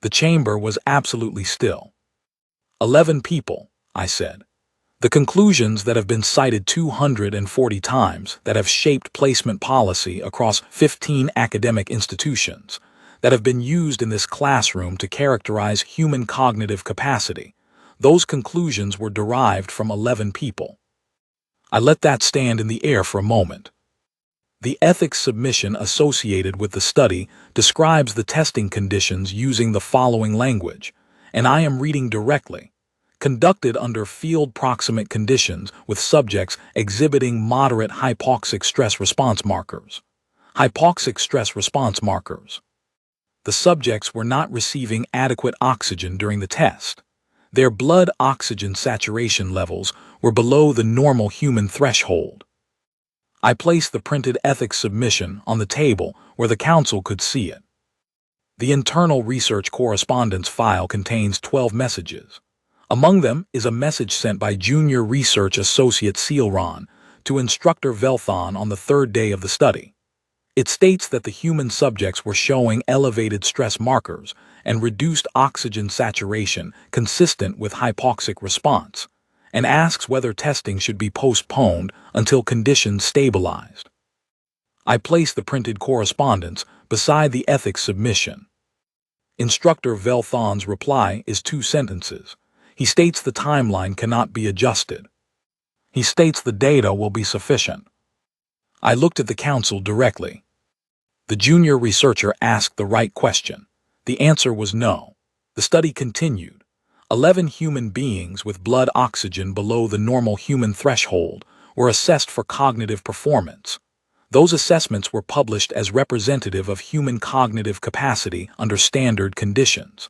The chamber was absolutely still. 11 people, I said. The conclusions that have been cited 240 times that have shaped placement policy across 15 academic institutions, that have been used in this classroom to characterize human cognitive capacity, those conclusions were derived from 11 people. I let that stand in the air for a moment. The ethics submission associated with the study describes the testing conditions using the following language, and I am reading directly. Conducted under field proximate conditions with subjects exhibiting moderate hypoxic stress response markers. Hypoxic stress response markers. The subjects were not receiving adequate oxygen during the test. Their blood oxygen saturation levels were below the normal human threshold. I placed the printed ethics submission on the table where the council could see it. The internal research correspondence file contains 12 messages. Among them is a message sent by Junior Research Associate Sealron to Instructor Velthon on the 3rd day of the study. It states that the human subjects were showing elevated stress markers and reduced oxygen saturation consistent with hypoxic response, and asks whether testing should be postponed until conditions stabilized. I place the printed correspondence beside the ethics submission. Instructor Velthon's reply is 2 sentences. He states the timeline cannot be adjusted. He states the data will be sufficient. I looked at the council directly. The junior researcher asked the right question. The answer was no. The study continued. 11 human beings with blood oxygen below the normal human threshold were assessed for cognitive performance. Those assessments were published as representative of human cognitive capacity under standard conditions.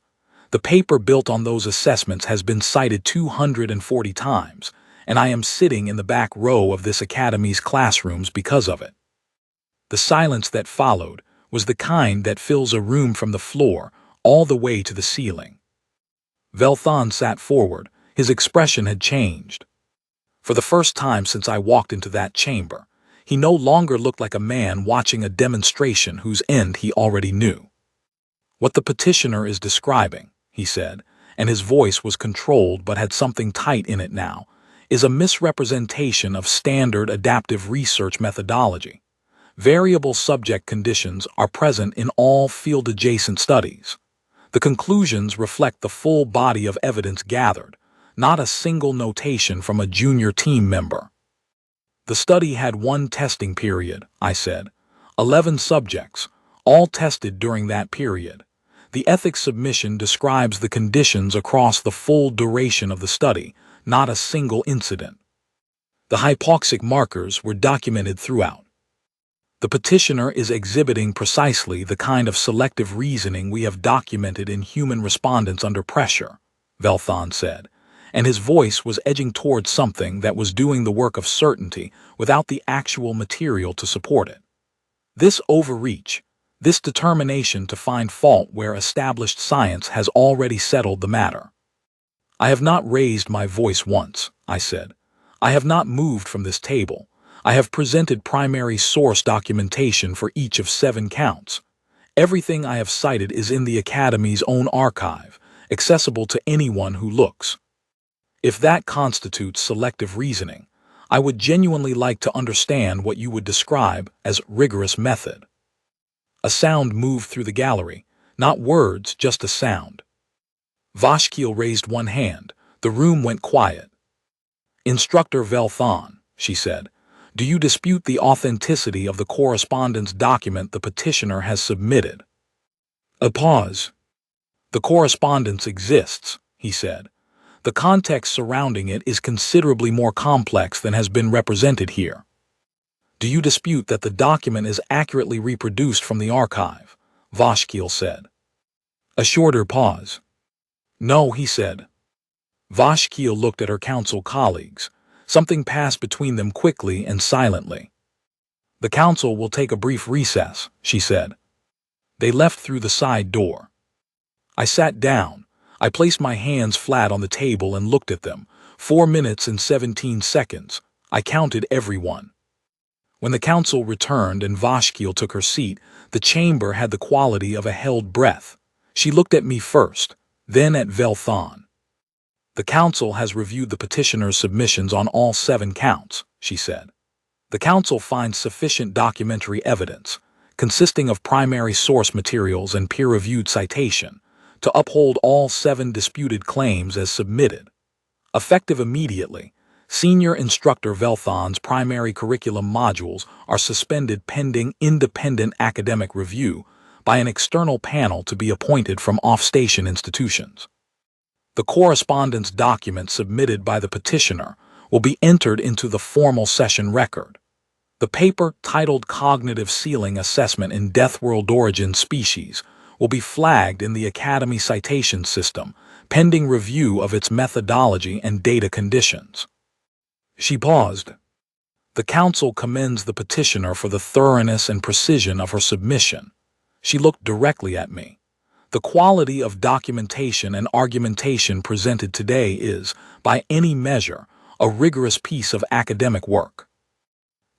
The paper built on those assessments has been cited 240 times, and I am sitting in the back row of this academy's classrooms because of it. The silence that followed was the kind that fills a room from the floor all the way to the ceiling. Velthon sat forward. His expression had changed. For the first time since I walked into that chamber, he no longer looked like a man watching a demonstration whose end he already knew. "What the petitioner is describing," he said, and his voice was controlled but had something tight in it now, "is a misrepresentation of standard adaptive research methodology. Variable subject conditions are present in all field-adjacent studies. The conclusions reflect the full body of evidence gathered, not a single notation from a junior team member." "The study had 1 testing period," I said. 11 subjects, all tested during that period. The ethics submission describes the conditions across the full duration of the study, not a single incident. The hypoxic markers were documented throughout. The petitioner is exhibiting precisely the kind of selective reasoning we have documented in human respondents under pressure, Velthon said, and his voice was edging towards something that was doing the work of certainty without the actual material to support it. This overreach, this determination to find fault where established science has already settled the matter. "I have not raised my voice once," I said. "I have not moved from this table. I have presented primary source documentation for each of 7 counts. Everything I have cited is in the Academy's own archive, accessible to anyone who looks. If that constitutes selective reasoning, I would genuinely like to understand what you would describe as rigorous method." A sound moved through the gallery, not words, just a sound. Vashkiel raised one hand. The room went quiet. "Instructor Velthon," she said, "do you dispute the authenticity of the correspondence document the petitioner has submitted?" A pause. "The correspondence exists," he said. "The context surrounding it is considerably more complex than has been represented here." "Do you dispute that the document is accurately reproduced from the archive?" Vashkiel said. A shorter pause. "No," he said. Vashkiel looked at her council colleagues. Something passed between them quickly and silently. "The council will take a brief recess," she said. They left through the side door. I sat down. I placed my hands flat on the table and looked at them. 4 minutes and 17 seconds. I counted everyone. When the council returned and Vashkiel took her seat, the chamber had the quality of a held breath. She looked at me first, then at Velthon. "The council has reviewed the petitioner's submissions on all 7 counts," she said. "The council finds sufficient documentary evidence, consisting of primary source materials and peer-reviewed citation, to uphold all 7 disputed claims as submitted. Effective immediately, Senior Instructor Velthon's primary curriculum modules are suspended pending independent academic review by an external panel to be appointed from off-station institutions. The correspondence document submitted by the petitioner will be entered into the formal session record. The paper, titled Cognitive Ceiling Assessment in Deathworld Origin Species, will be flagged in the Academy citation system, pending review of its methodology and data conditions." She paused. "The council commends the petitioner for the thoroughness and precision of her submission." She looked directly at me. "The quality of documentation and argumentation presented today is, by any measure, a rigorous piece of academic work."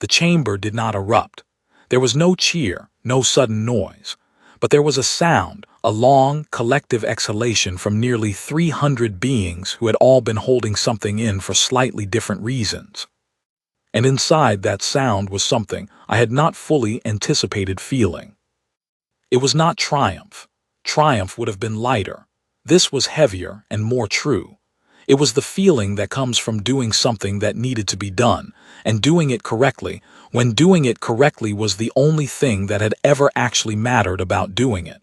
The chamber did not erupt. There was no cheer, no sudden noise, but there was a sound, A long, collective exhalation from nearly 300 beings who had all been holding something in for slightly different reasons. And inside that sound was something I had not fully anticipated feeling. It was not triumph. Triumph would have been lighter. This was heavier and more true. It was the feeling that comes from doing something that needed to be done, and doing it correctly, when doing it correctly was the only thing that had ever actually mattered about doing it.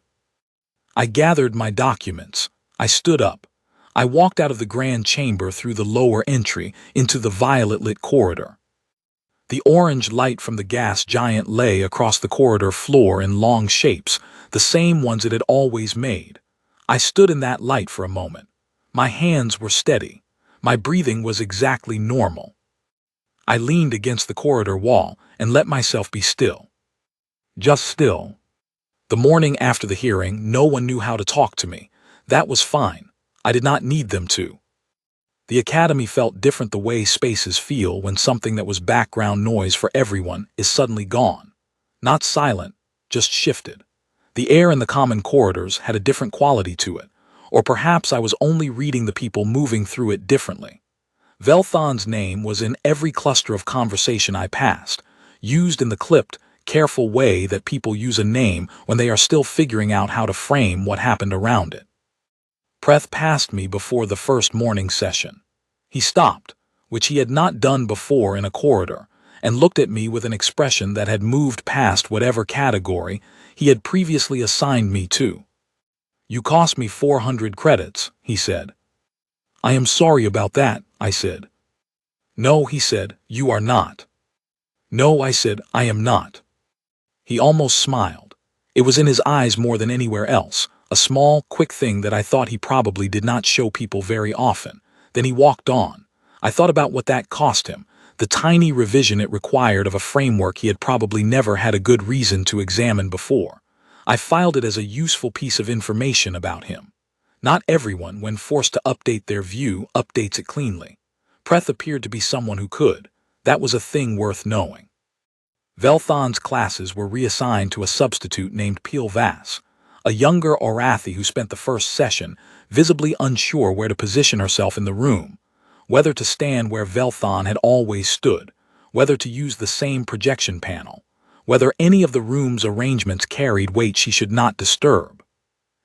I gathered my documents. I stood up. I walked out of the grand chamber through the lower entry into the violet-lit corridor. The orange light from the gas giant lay across the corridor floor in long shapes, the same ones it had always made. I stood in that light for a moment. My hands were steady. My breathing was exactly normal. I leaned against the corridor wall and let myself be still. Just still. The morning after the hearing, no one knew how to talk to me. That was fine. I did not need them to. The academy felt different the way spaces feel when something that was background noise for everyone is suddenly gone. Not silent, just shifted. The air in the common corridors had a different quality to it, or perhaps I was only reading the people moving through it differently. Velthon's name was in every cluster of conversation I passed, used in the clipped, careful way that people use a name when they are still figuring out how to frame what happened around it. Preth passed me before the first morning session. He stopped, which he had not done before in a corridor, and looked at me with an expression that had moved past whatever category he had previously assigned me to. "You cost me 400 credits, he said. "I am sorry about that," I said. "No," he said, "you are not." "No," I said, "I am not." He almost smiled. It was in his eyes more than anywhere else, a small, quick thing that I thought he probably did not show people very often. Then he walked on. I thought about what that cost him, the tiny revision it required of a framework he had probably never had a good reason to examine before. I filed it as a useful piece of information about him. Not everyone, when forced to update their view, updates it cleanly. Preth appeared to be someone who could. That was a thing worth knowing. Velthon's classes were reassigned to a substitute named Peel Vass, a younger Orathi who spent the first session visibly unsure where to position herself in the room, whether to stand where Velthon had always stood, whether to use the same projection panel, whether any of the room's arrangements carried weight she should not disturb.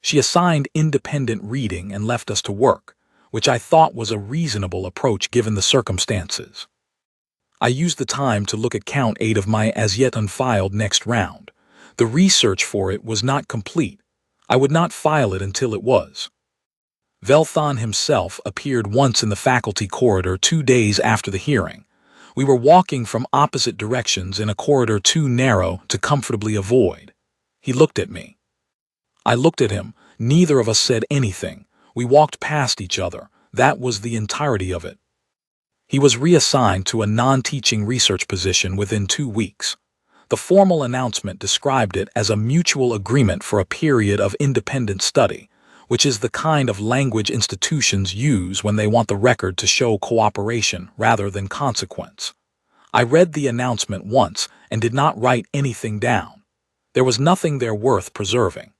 She assigned independent reading and left us to work, which I thought was a reasonable approach given the circumstances. I used the time to look at count 8 of my as yet unfiled next round. The research for it was not complete. I would not file it until it was. Velthon himself appeared once in the faculty corridor 2 days after the hearing. We were walking from opposite directions in a corridor too narrow to comfortably avoid. He looked at me. I looked at him. Neither of us said anything. We walked past each other. That was the entirety of it. He was reassigned to a non-teaching research position within 2 weeks. The formal announcement described it as a mutual agreement for a period of independent study, which is the kind of language institutions use when they want the record to show cooperation rather than consequence. I read the announcement once and did not write anything down. There was nothing there worth preserving.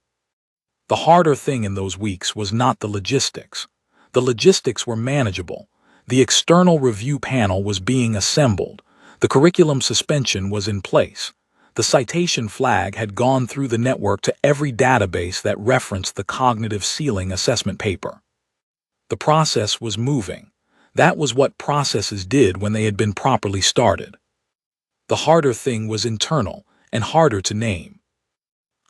The harder thing in those weeks was not the logistics. The logistics were manageable. The external review panel was being assembled. The curriculum suspension was in place. The citation flag had gone through the network to every database that referenced the cognitive ceiling assessment paper. The process was moving. That was what processes did when they had been properly started. The harder thing was internal and harder to name.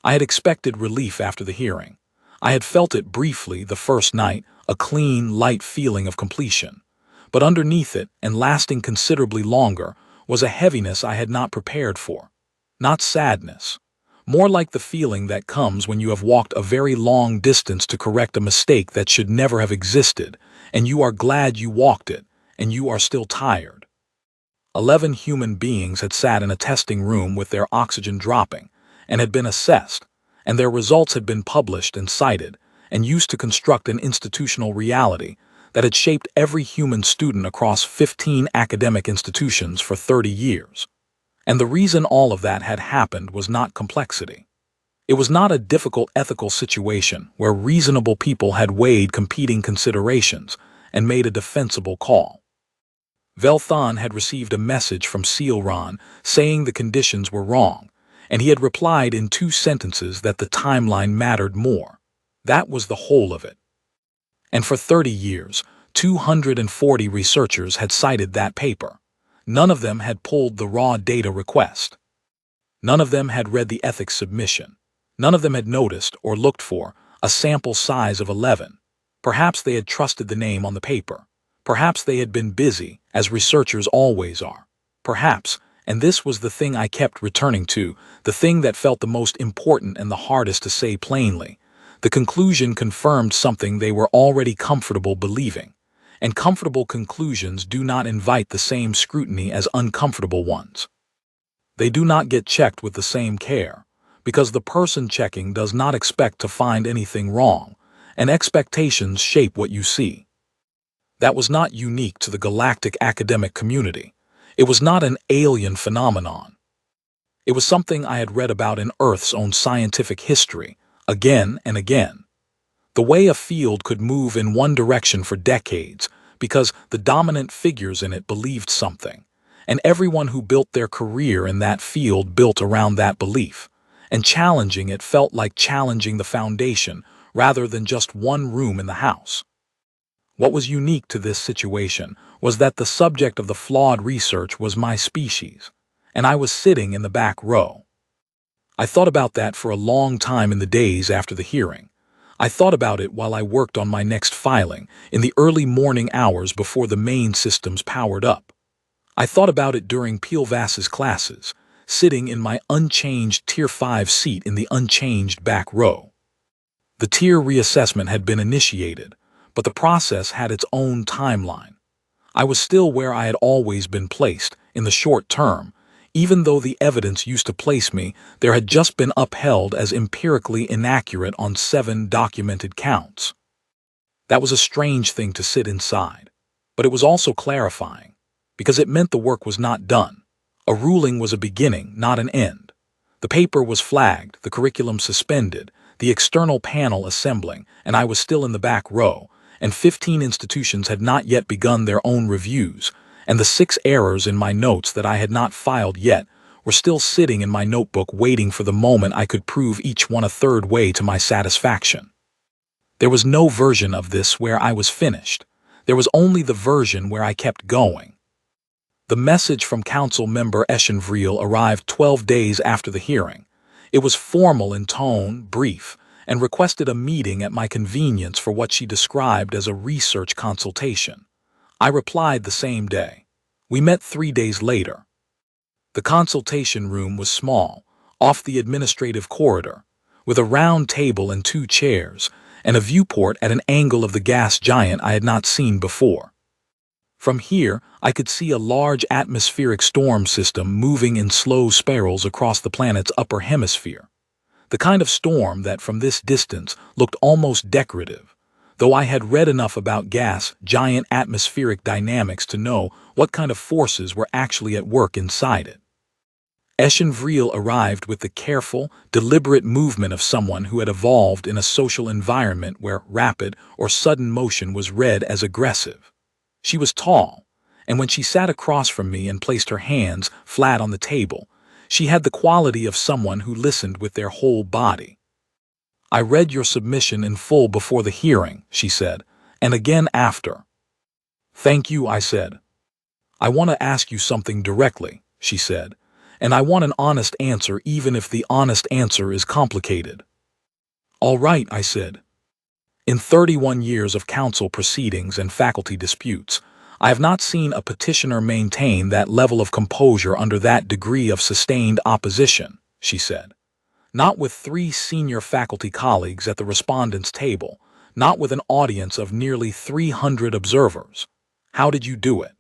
I had expected relief after the hearing. I had felt it briefly the first night, a clean, light feeling of completion. But underneath it, and lasting considerably longer, was a heaviness I had not prepared for. Not sadness. More like the feeling that comes when you have walked a very long distance to correct a mistake that should never have existed, and you are glad you walked it, and you are still tired. 11 human beings had sat in a testing room with their oxygen dropping, and had been assessed, and their results had been published and cited, and used to construct an institutional reality that had shaped every human student across 15 academic institutions for 30 years. And the reason all of that had happened was not complexity. It was not a difficult ethical situation where reasonable people had weighed competing considerations and made a defensible call. Velthon had received a message from Sealron saying the conditions were wrong, and he had replied in 2 sentences that the timeline mattered more. That was the whole of it. And for 30 years, 240 researchers had cited that paper. None of them had pulled the raw data request. None of them had read the ethics submission. None of them had noticed or looked for a sample size of 11. Perhaps they had trusted the name on the paper. Perhaps they had been busy, as researchers always are. Perhaps, and this was the thing I kept returning to, the thing that felt the most important and the hardest to say plainly, the conclusion confirmed something they were already comfortable believing. And comfortable conclusions do not invite the same scrutiny as uncomfortable ones. They do not get checked with the same care, because the person checking does not expect to find anything wrong, and expectations shape what you see. That was not unique to the galactic academic community. It was not an alien phenomenon. It was something I had read about in Earth's own scientific history, again and again. The way a field could move in one direction for decades because the dominant figures in it believed something, and everyone who built their career in that field built around that belief, and challenging it felt like challenging the foundation rather than just one room in the house. What was unique to this situation was that the subject of the flawed research was my species, and I was sitting in the back row. I thought about that for a long time in the days after the hearing. I thought about it while I worked on my next filing, in the early morning hours before the main systems powered up. I thought about it during Peelvass's classes, sitting in my unchanged Tier 5 seat in the unchanged back row. The tier reassessment had been initiated, but the process had its own timeline. I was still where I had always been placed, in the short term. Even though the evidence used to place me, there had just been upheld as empirically inaccurate on 7 documented counts. That was a strange thing to sit inside, but it was also clarifying, because it meant the work was not done. A ruling was a beginning, not an end. The paper was flagged, the curriculum suspended, the external panel assembling, and I was still in the back row, and 15 institutions had not yet begun their own reviews, and the 6 errors in my notes that I had not filed yet were still sitting in my notebook waiting for the moment I could prove each one a third way to my satisfaction. There was no version of this where I was finished. There was only the version where I kept going. The message from Council Member Eschenvreel arrived 12 days after the hearing. It was formal in tone, brief, and requested a meeting at my convenience for what she described as a research consultation. I replied the same day. We met 3 days later. The consultation room was small, off the administrative corridor, with a round table and 2 chairs, and a viewport at an angle of the gas giant I had not seen before. From here, I could see a large atmospheric storm system moving in slow spirals across the planet's upper hemisphere. The kind of storm that from this distance looked almost decorative, though I had read enough about giant atmospheric dynamics to know what kind of forces were actually at work inside it. Eschenvreel arrived with the careful, deliberate movement of someone who had evolved in a social environment where rapid or sudden motion was read as aggressive. She was tall, and when she sat across from me and placed her hands flat on the table, she had the quality of someone who listened with their whole body. I read your submission in full before the hearing, she said, and again after. Thank you, I said. I want to ask you something directly, she said, and I want an honest answer even if the honest answer is complicated. All right, I said. In 31 years of council proceedings and faculty disputes, I have not seen a petitioner maintain that level of composure under that degree of sustained opposition, she said. Not with 3 senior faculty colleagues at the respondents' table, not with an audience of nearly 300 observers. How did you do it?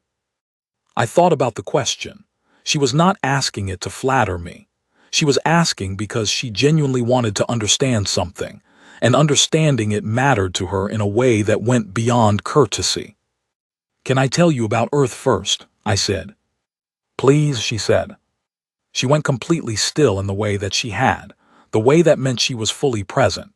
I thought about the question. She was not asking it to flatter me. She was asking because she genuinely wanted to understand something, and understanding it mattered to her in a way that went beyond courtesy. Can I tell you about Earth first? I said. Please, she said. She went completely still in the way that she had. the way that meant she was fully present.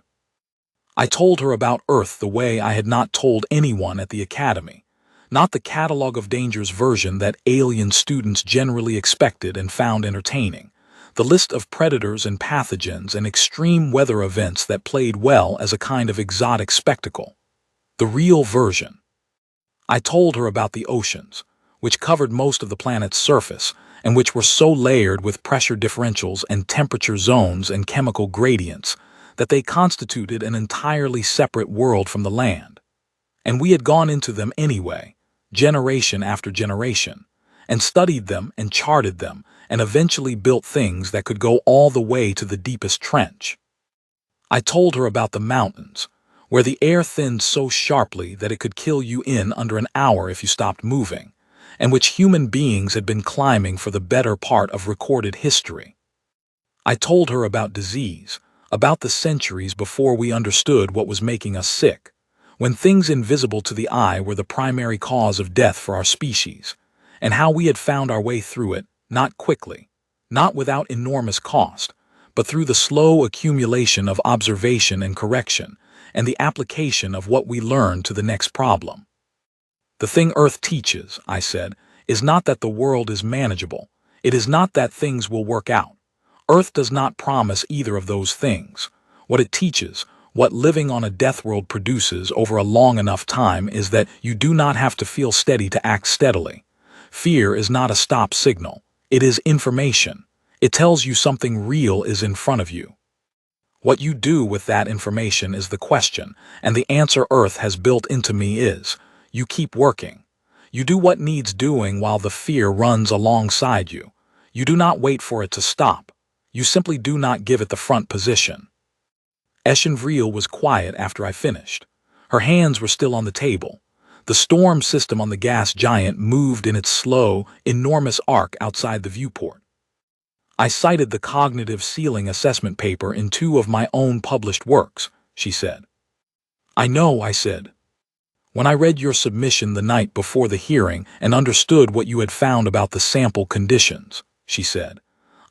I told her about Earth the way I had not told anyone at the academy, not the catalog of dangers version that alien students generally expected and found entertaining, the list of predators and pathogens and extreme weather events that played well as a kind of exotic spectacle. The real version. I told her about the oceans, which covered most of the planet's surface, and which were so layered with pressure differentials and temperature zones and chemical gradients that they constituted an entirely separate world from the land. And we had gone into them anyway, generation after generation, and studied them and charted them, and eventually built things that could go all the way to the deepest trench. I told her about the mountains, where the air thinned so sharply that it could kill you in under an hour if you stopped moving, and which human beings had been climbing for the better part of recorded history. I told her about disease, about the centuries before we understood what was making us sick, when things invisible to the eye were the primary cause of death for our species, and how we had found our way through it, not quickly, not without enormous cost, but through the slow accumulation of observation and correction, and the application of what we learned to the next problem. The thing Earth teaches, I said, is not that the world is manageable. It is not that things will work out. Earth does not promise either of those things. What it teaches, what living on a death world produces over a long enough time, is that you do not have to feel steady to act steadily. Fear is not a stop signal. It is information. It tells you something real is in front of you. What you do with that information is the question, and the answer Earth has built into me is, you keep working. You do what needs doing while the fear runs alongside you. You do not wait for it to stop. You simply do not give it the front position. Eschenvreel was quiet after I finished. Her hands were still on the table. The storm system on the gas giant moved in its slow, enormous arc outside the viewport. I cited the cognitive ceiling assessment paper in 2 of my own published works, she said. I know, I said. When I read your submission the night before the hearing and understood what you had found about the sample conditions, she said,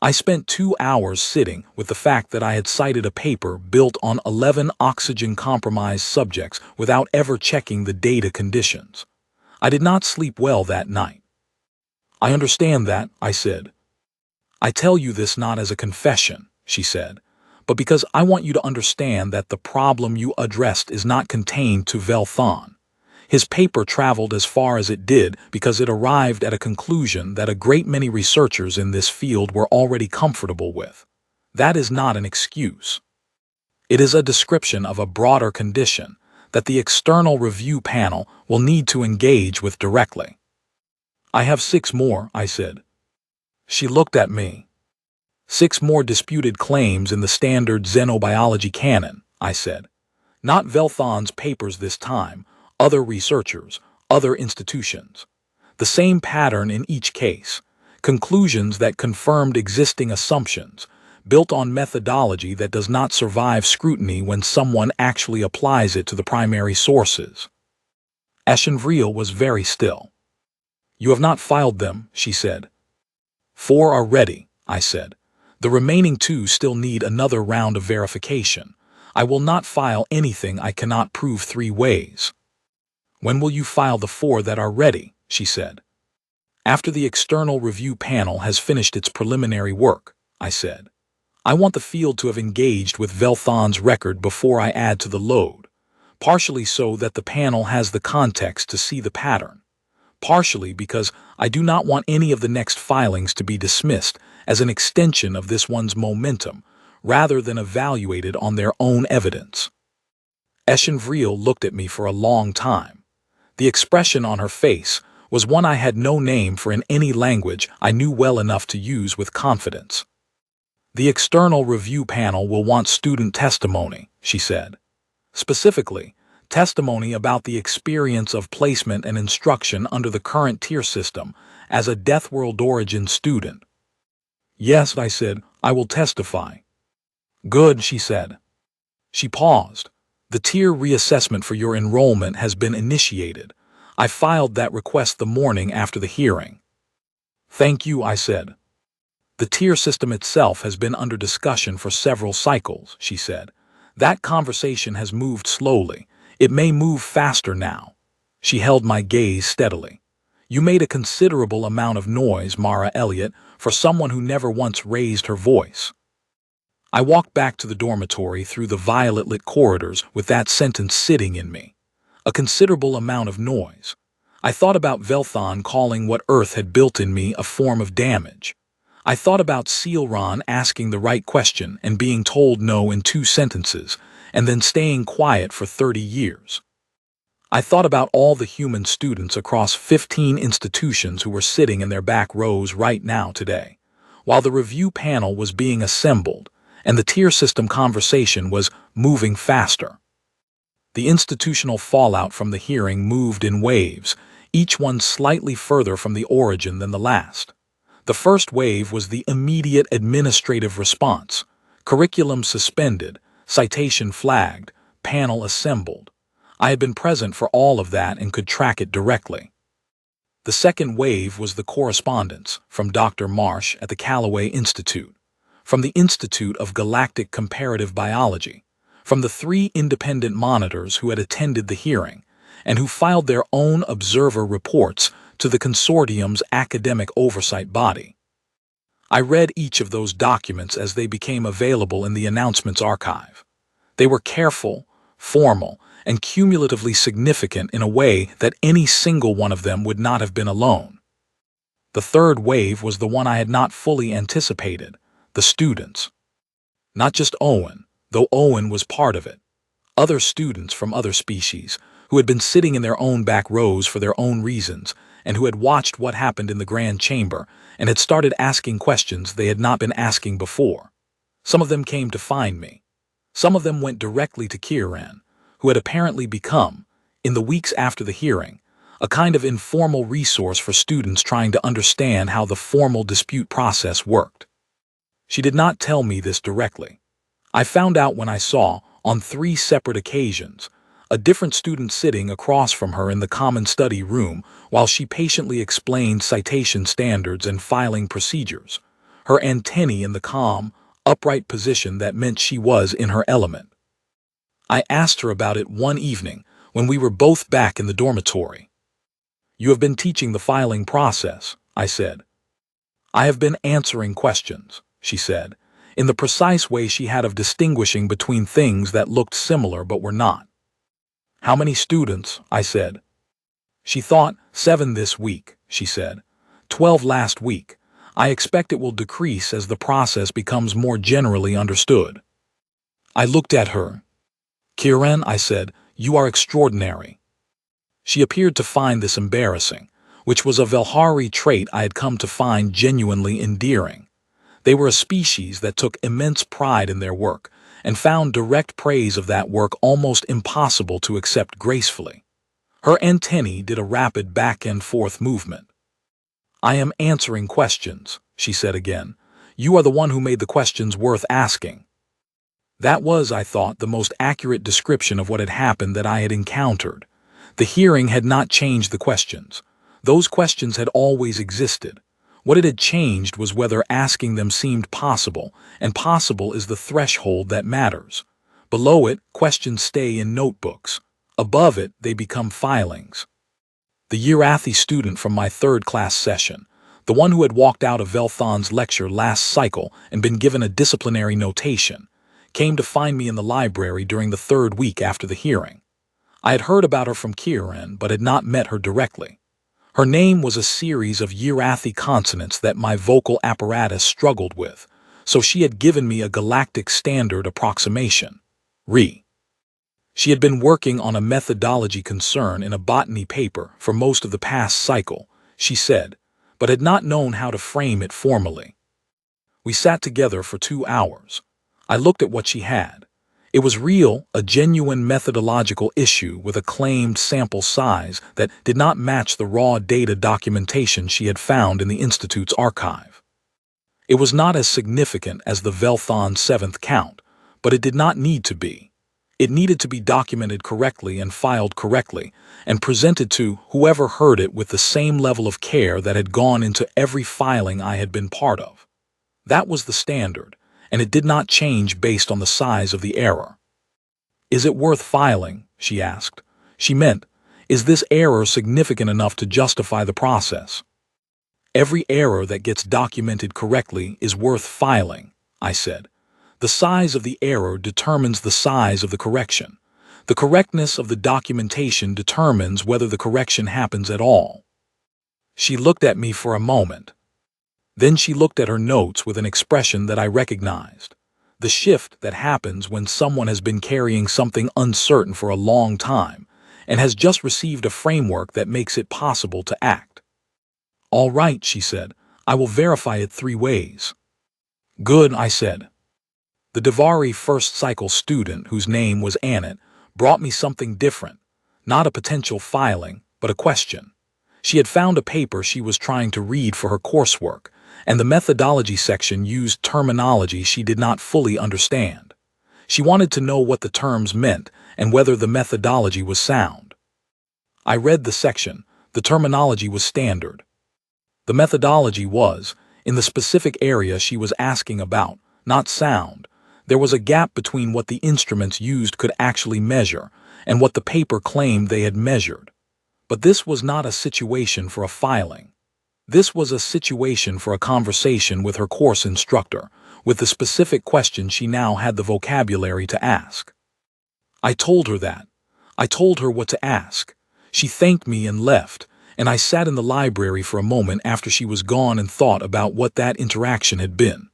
I spent 2 hours sitting with the fact that I had cited a paper built on 11 oxygen-compromised subjects without ever checking the data conditions. I did not sleep well that night. I understand that, I said. I tell you this not as a confession, she said, but because I want you to understand that the problem you addressed is not contained to Velthon. His paper traveled as far as it did because it arrived at a conclusion that a great many researchers in this field were already comfortable with. That is not an excuse. It is a description of a broader condition that the external review panel will need to engage with directly. I have 6 more, I said. She looked at me. 6 more disputed claims in the standard xenobiology canon, I said. Not Velthon's papers this time, other researchers, other institutions. The same pattern in each case. Conclusions that confirmed existing assumptions, built on methodology that does not survive scrutiny when someone actually applies it to the primary sources. Eschenvreel was very still. You have not filed them, she said. 4 are ready, I said. The remaining 2 still need another round of verification. I will not file anything I cannot prove 3 ways. When will you file the 4 that are ready? She said. After the external review panel has finished its preliminary work, I said. I want the field to have engaged with Velthon's record before I add to the load, partially so that the panel has the context to see the pattern, partially because I do not want any of the next filings to be dismissed as an extension of this one's momentum, rather than evaluated on their own evidence. Eschenvreel looked at me for a long time. The expression on her face was one I had no name for in any language I knew well enough to use with confidence. The external review panel will want student testimony, she said. Specifically, testimony about the experience of placement and instruction under the current tier system as a Deathworld origin student. Yes, I said, I will testify. Good, she said. She paused. The tier reassessment for your enrollment has been initiated. I filed that request the morning after the hearing. Thank you, I said. The tier system itself has been under discussion for several cycles, she said. That conversation has moved slowly. It may move faster now. She held my gaze steadily. You made a considerable amount of noise, Mara Elliott, for someone who never once raised her voice. I walked back to the dormitory through the violet-lit corridors with that sentence sitting in me. A considerable amount of noise. I thought about Velthon calling what Earth had built in me a form of damage. I thought about Sealron asking the right question and being told no in 2 sentences, and then staying quiet for 30 years. I thought about all the human students across 15 institutions who were sitting in their back rows right now today, while the review panel was being assembled and the tier system conversation was moving faster. The institutional fallout from the hearing moved in waves, each one slightly further from the origin than the last. The first wave was the immediate administrative response: curriculum suspended, citation flagged, panel assembled. I had been present for all of that and could track it directly. The second wave was the correspondence from Dr. Marsh at the Callaway Institute, from the Institute of Galactic Comparative Biology, from the 3 independent monitors who had attended the hearing and who filed their own observer reports to the consortium's academic oversight body. I read each of those documents as they became available in the announcements archive. They were careful, formal, and cumulatively significant in a way that any single one of them would not have been alone. The third wave was the one I had not fully anticipated: the students. Not just Owen, though Owen was part of it. Other students from other species, who had been sitting in their own back rows for their own reasons, and who had watched what happened in the grand chamber and had started asking questions they had not been asking before. Some of them came to find me. Some of them went directly to Kieran, who had apparently become, in the weeks after the hearing, a kind of informal resource for students trying to understand how the formal dispute process worked. She did not tell me this directly. I found out when I saw, on 3 separate occasions, a different student sitting across from her in the common study room while she patiently explained citation standards and filing procedures, her antennae in the calm, upright position that meant she was in her element. I asked her about it one evening when we were both back in the dormitory. "You have been teaching the filing process," I said. "I have been answering questions," she said, in the precise way she had of distinguishing between things that looked similar but were not. "How many students?" I said. She thought. 7 this week, she said. 12 last week. I expect it will decrease as the process becomes more generally understood. I looked at her. "Kieran," I said, "you are extraordinary." She appeared to find this embarrassing, which was a Velhari trait I had come to find genuinely endearing. They were a species that took immense pride in their work and found direct praise of that work almost impossible to accept gracefully. Her antennae did a rapid back-and-forth movement. "I am answering questions," she said again. "You are the one who made the questions worth asking." That was, I thought, the most accurate description of what had happened that I had encountered. The hearing had not changed the questions. Those questions had always existed. What it had changed was whether asking them seemed possible, and possible is the threshold that matters. Below it, questions stay in notebooks. Above it, they become filings. The Urathi student from my 3rd class session, the one who had walked out of Velthon's lecture last cycle and been given a disciplinary notation, came to find me in the library during the 3rd week after the hearing. I had heard about her from Kieran, but had not met her directly. Her name was a series of Urathi consonants that my vocal apparatus struggled with, so she had given me a galactic standard approximation. Re. She had been working on a methodology concern in a botany paper for most of the past cycle, she said, but had not known how to frame it formally. We sat together for 2 hours. I looked at what she had. It was real, a genuine methodological issue with a claimed sample size that did not match the raw data documentation she had found in the Institute's archive. It was not as significant as the Velthon 7th count, but it did not need to be. It needed to be documented correctly and filed correctly, and presented to whoever heard it with the same level of care that had gone into every filing I had been part of. That was the standard, and it did not change based on the size of the error. "Is it worth filing?" she asked. She meant, is this error significant enough to justify the process? "Every error that gets documented correctly is worth filing," I said. "The size of the error determines the size of the correction. The correctness of the documentation determines whether the correction happens at all." She looked at me for a moment. Then she looked at her notes with an expression that I recognized. The shift that happens when someone has been carrying something uncertain for a long time and has just received a framework that makes it possible to act. "All right," she said. "I will verify it 3 ways." "Good," I said. The Devari first cycle student, whose name was Annette, brought me something different. Not a potential filing, but a question. She had found a paper she was trying to read for her coursework, and the methodology section used terminology she did not fully understand. She wanted to know what the terms meant and whether the methodology was sound. I read the section. The terminology was standard. The methodology was, in the specific area she was asking about, not sound. There was a gap between what the instruments used could actually measure and what the paper claimed they had measured. But this was not a situation for a filing. This was a situation for a conversation with her course instructor, with the specific question she now had the vocabulary to ask. I told her that. I told her what to ask. She thanked me and left, and I sat in the library for a moment after she was gone and thought about what that interaction had been.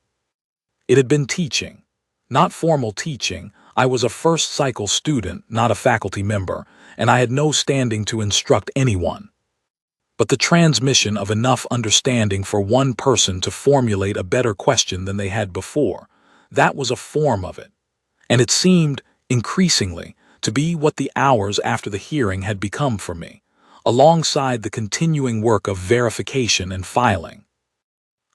It had been teaching. Not formal teaching. I was a first cycle student, not a faculty member, and I had no standing to instruct anyone. But the transmission of enough understanding for one person to formulate a better question than they had before, that was a form of it. And it seemed, increasingly, to be what the hours after the hearing had become for me, alongside the continuing work of verification and filing.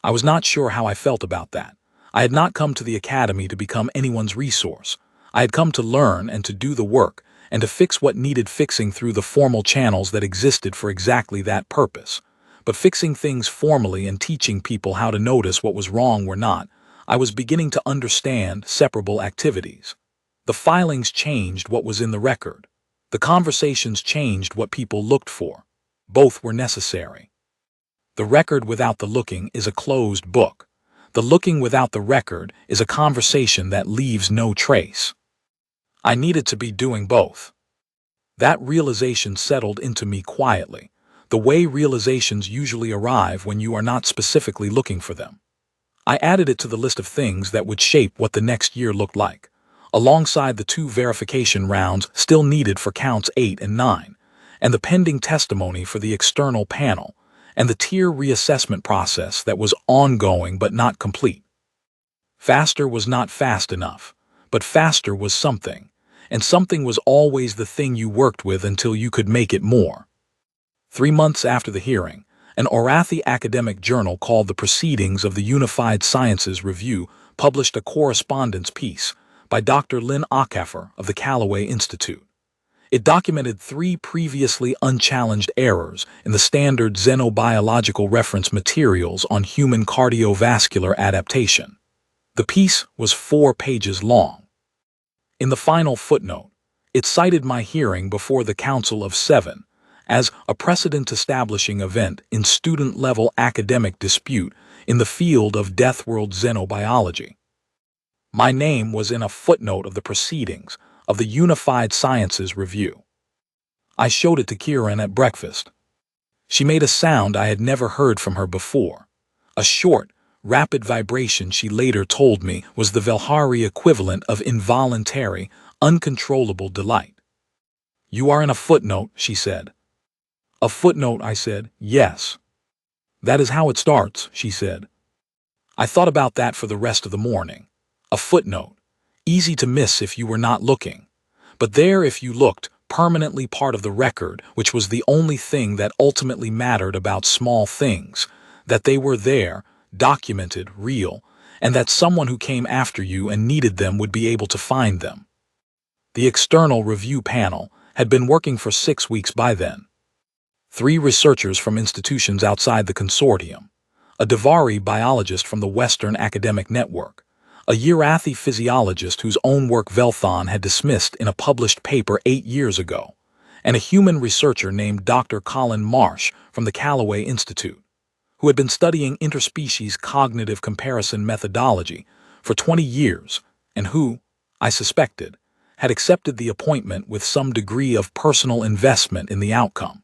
I was not sure how I felt about that. I had not come to the academy to become anyone's resource. I had come to learn and to do the work, and to fix what needed fixing through the formal channels that existed for exactly that purpose. But fixing things formally and teaching people how to notice what was wrong or not, I was beginning to understand separable activities. The filings changed what was in the record. The conversations changed what people looked for. Both were necessary. The record without the looking is a closed book. The looking without the record is a conversation that leaves no trace. I needed to be doing both. That realization settled into me quietly, the way realizations usually arrive when you are not specifically looking for them. I added it to the list of things that would shape what the next year looked like, alongside the 2 verification rounds still needed for counts 8 and 9, and the pending testimony for the external panel, and the tier reassessment process that was ongoing but not complete. Faster was not fast enough, but faster was something, and something was always the thing you worked with until you could make it more. 3 months after the hearing, an Orathi academic journal called the Proceedings of the Unified Sciences Review published a correspondence piece by Dr. Lynn Ackafer of the Callaway Institute. It documented 3 previously unchallenged errors in the standard xenobiological reference materials on human cardiovascular adaptation. The piece was 4 pages long. In the final footnote, it cited my hearing before the Council of 7 as a precedent-establishing event in student-level academic dispute in the field of Deathworld xenobiology. My name was in a footnote of the Proceedings of the Unified Sciences Review. I showed it to Kieran at breakfast. She made a sound I had never heard from her before, a short, rapid vibration she later told me was the Velhari equivalent of involuntary, uncontrollable delight. "You are in a footnote," she said. "A footnote," I said. "Yes." "That is how it starts," she said. I thought about that for the rest of the morning. A footnote. Easy to miss if you were not looking. But there, if you looked, permanently part of the record, which was the only thing that ultimately mattered about small things, that they were there, documented, real, and that someone who came after you and needed them would be able to find them. The external review panel had been working for 6 weeks by then. 3 researchers from institutions outside the consortium. a Devari biologist from the Western Academic Network, a Urathi physiologist whose own work Velthon had dismissed in a published paper 8 years ago, and a human researcher named Dr. Colin Marsh from the Callaway Institute, who had been studying interspecies cognitive comparison methodology for 20 years and who, I suspected, had accepted the appointment with some degree of personal investment in the outcome.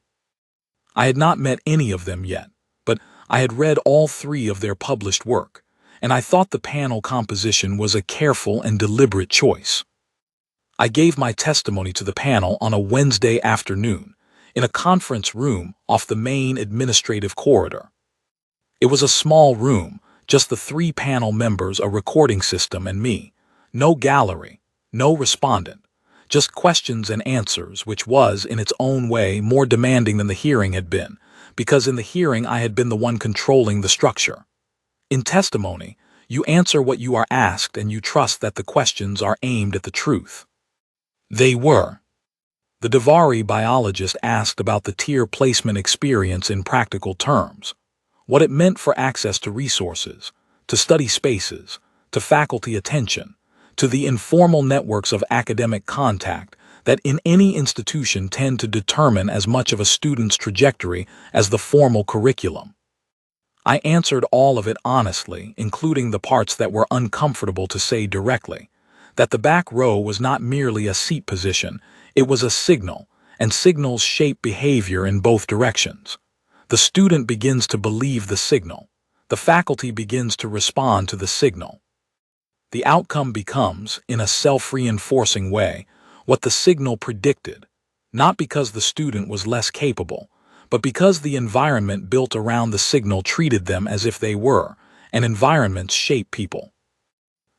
I had not met any of them yet, but I had read all 3 of their published work, and I thought the panel composition was a careful and deliberate choice. I gave my testimony to the panel on a Wednesday afternoon in a conference room off the main administrative corridor. It was a small room, just the 3 panel members, a recording system, and me. No gallery, no respondent, just questions and answers, which was, in its own way, more demanding than the hearing had been, because in the hearing I had been the one controlling the structure. In testimony, you answer what you are asked and you trust that the questions are aimed at the truth. They were. The Devari biologist asked about the tier placement experience in practical terms, what it meant for access to resources, to study spaces, to faculty attention, to the informal networks of academic contact that in any institution tend to determine as much of a student's trajectory as the formal curriculum. I answered all of it honestly, including the parts that were uncomfortable to say directly, that the back row was not merely a seat position, it was a signal, and signals shape behavior in both directions. The student begins to believe the signal. The faculty begins to respond to the signal. The outcome becomes, in a self-reinforcing way, what the signal predicted, not because the student was less capable, but because the environment built around the signal treated them as if they were, and environments shape people.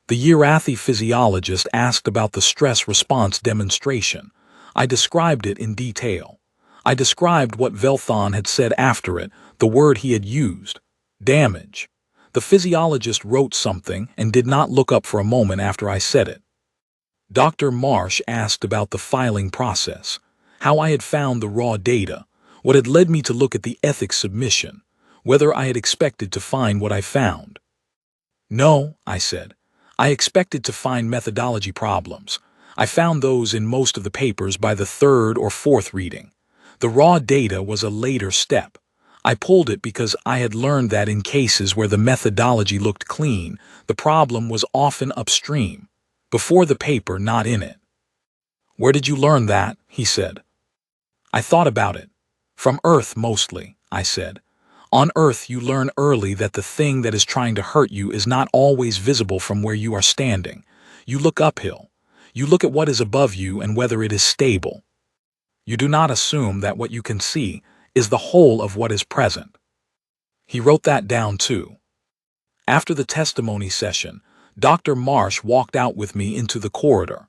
The Urathi physiologist asked about the stress response demonstration. I described it in detail. I described what Velthon had said after it, the word he had used, damage. The physiologist wrote something and did not look up for a moment after I said it. Dr. Marsh asked about the filing process, how I had found the raw data, what had led me to look at the ethics submission, whether I had expected to find what I found. No, I said. I expected to find methodology problems. I found those in most of the papers by the 3rd or 4th reading. The raw data was a later step. I pulled it because I had learned that in cases where the methodology looked clean, the problem was often upstream, before the paper, not in it. Where did you learn that? He said. I thought about it. From Earth mostly, I said. On Earth you learn early that the thing that is trying to hurt you is not always visible from where you are standing. You look uphill. You look at what is above you and whether it is stable. You do not assume that what you can see is the whole of what is present. He wrote that down too. After the testimony session, Dr. Marsh walked out with me into the corridor.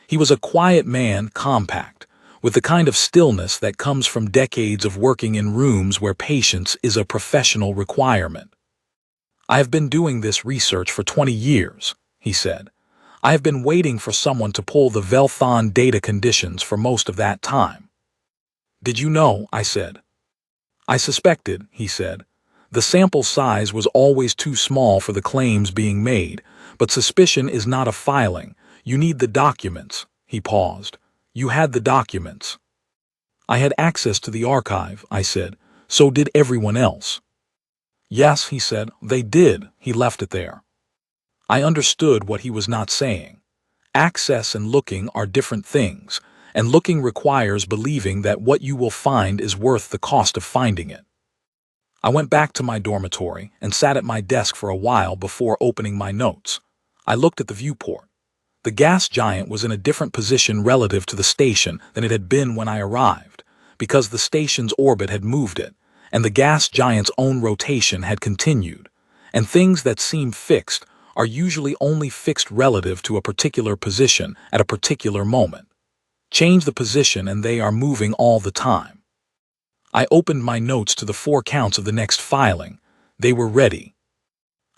He was a quiet man, compact, with the kind of stillness that comes from decades of working in rooms where patience is a professional requirement. I have been doing this research for 20 years, he said. I have been waiting for someone to pull the Velthon data conditions for most of that time. Did you know? I said. I suspected, he said. The sample size was always too small for the claims being made, but suspicion is not a filing. You need the documents. He paused. You had the documents. I had access to the archive, I said. So did everyone else. Yes, he said, they did. He left it there. I understood what he was not saying. Access and looking are different things, and looking requires believing that what you will find is worth the cost of finding it. I went back to my dormitory and sat at my desk for a while before opening my notes. I looked at the viewport. The gas giant was in a different position relative to the station than it had been when I arrived, because the station's orbit had moved it, and the gas giant's own rotation had continued, and things that seem fixed are usually only fixed relative to a particular position at a particular moment. Change the position and they are moving all the time. I opened my notes to the 4 counts of the next filing. They were ready.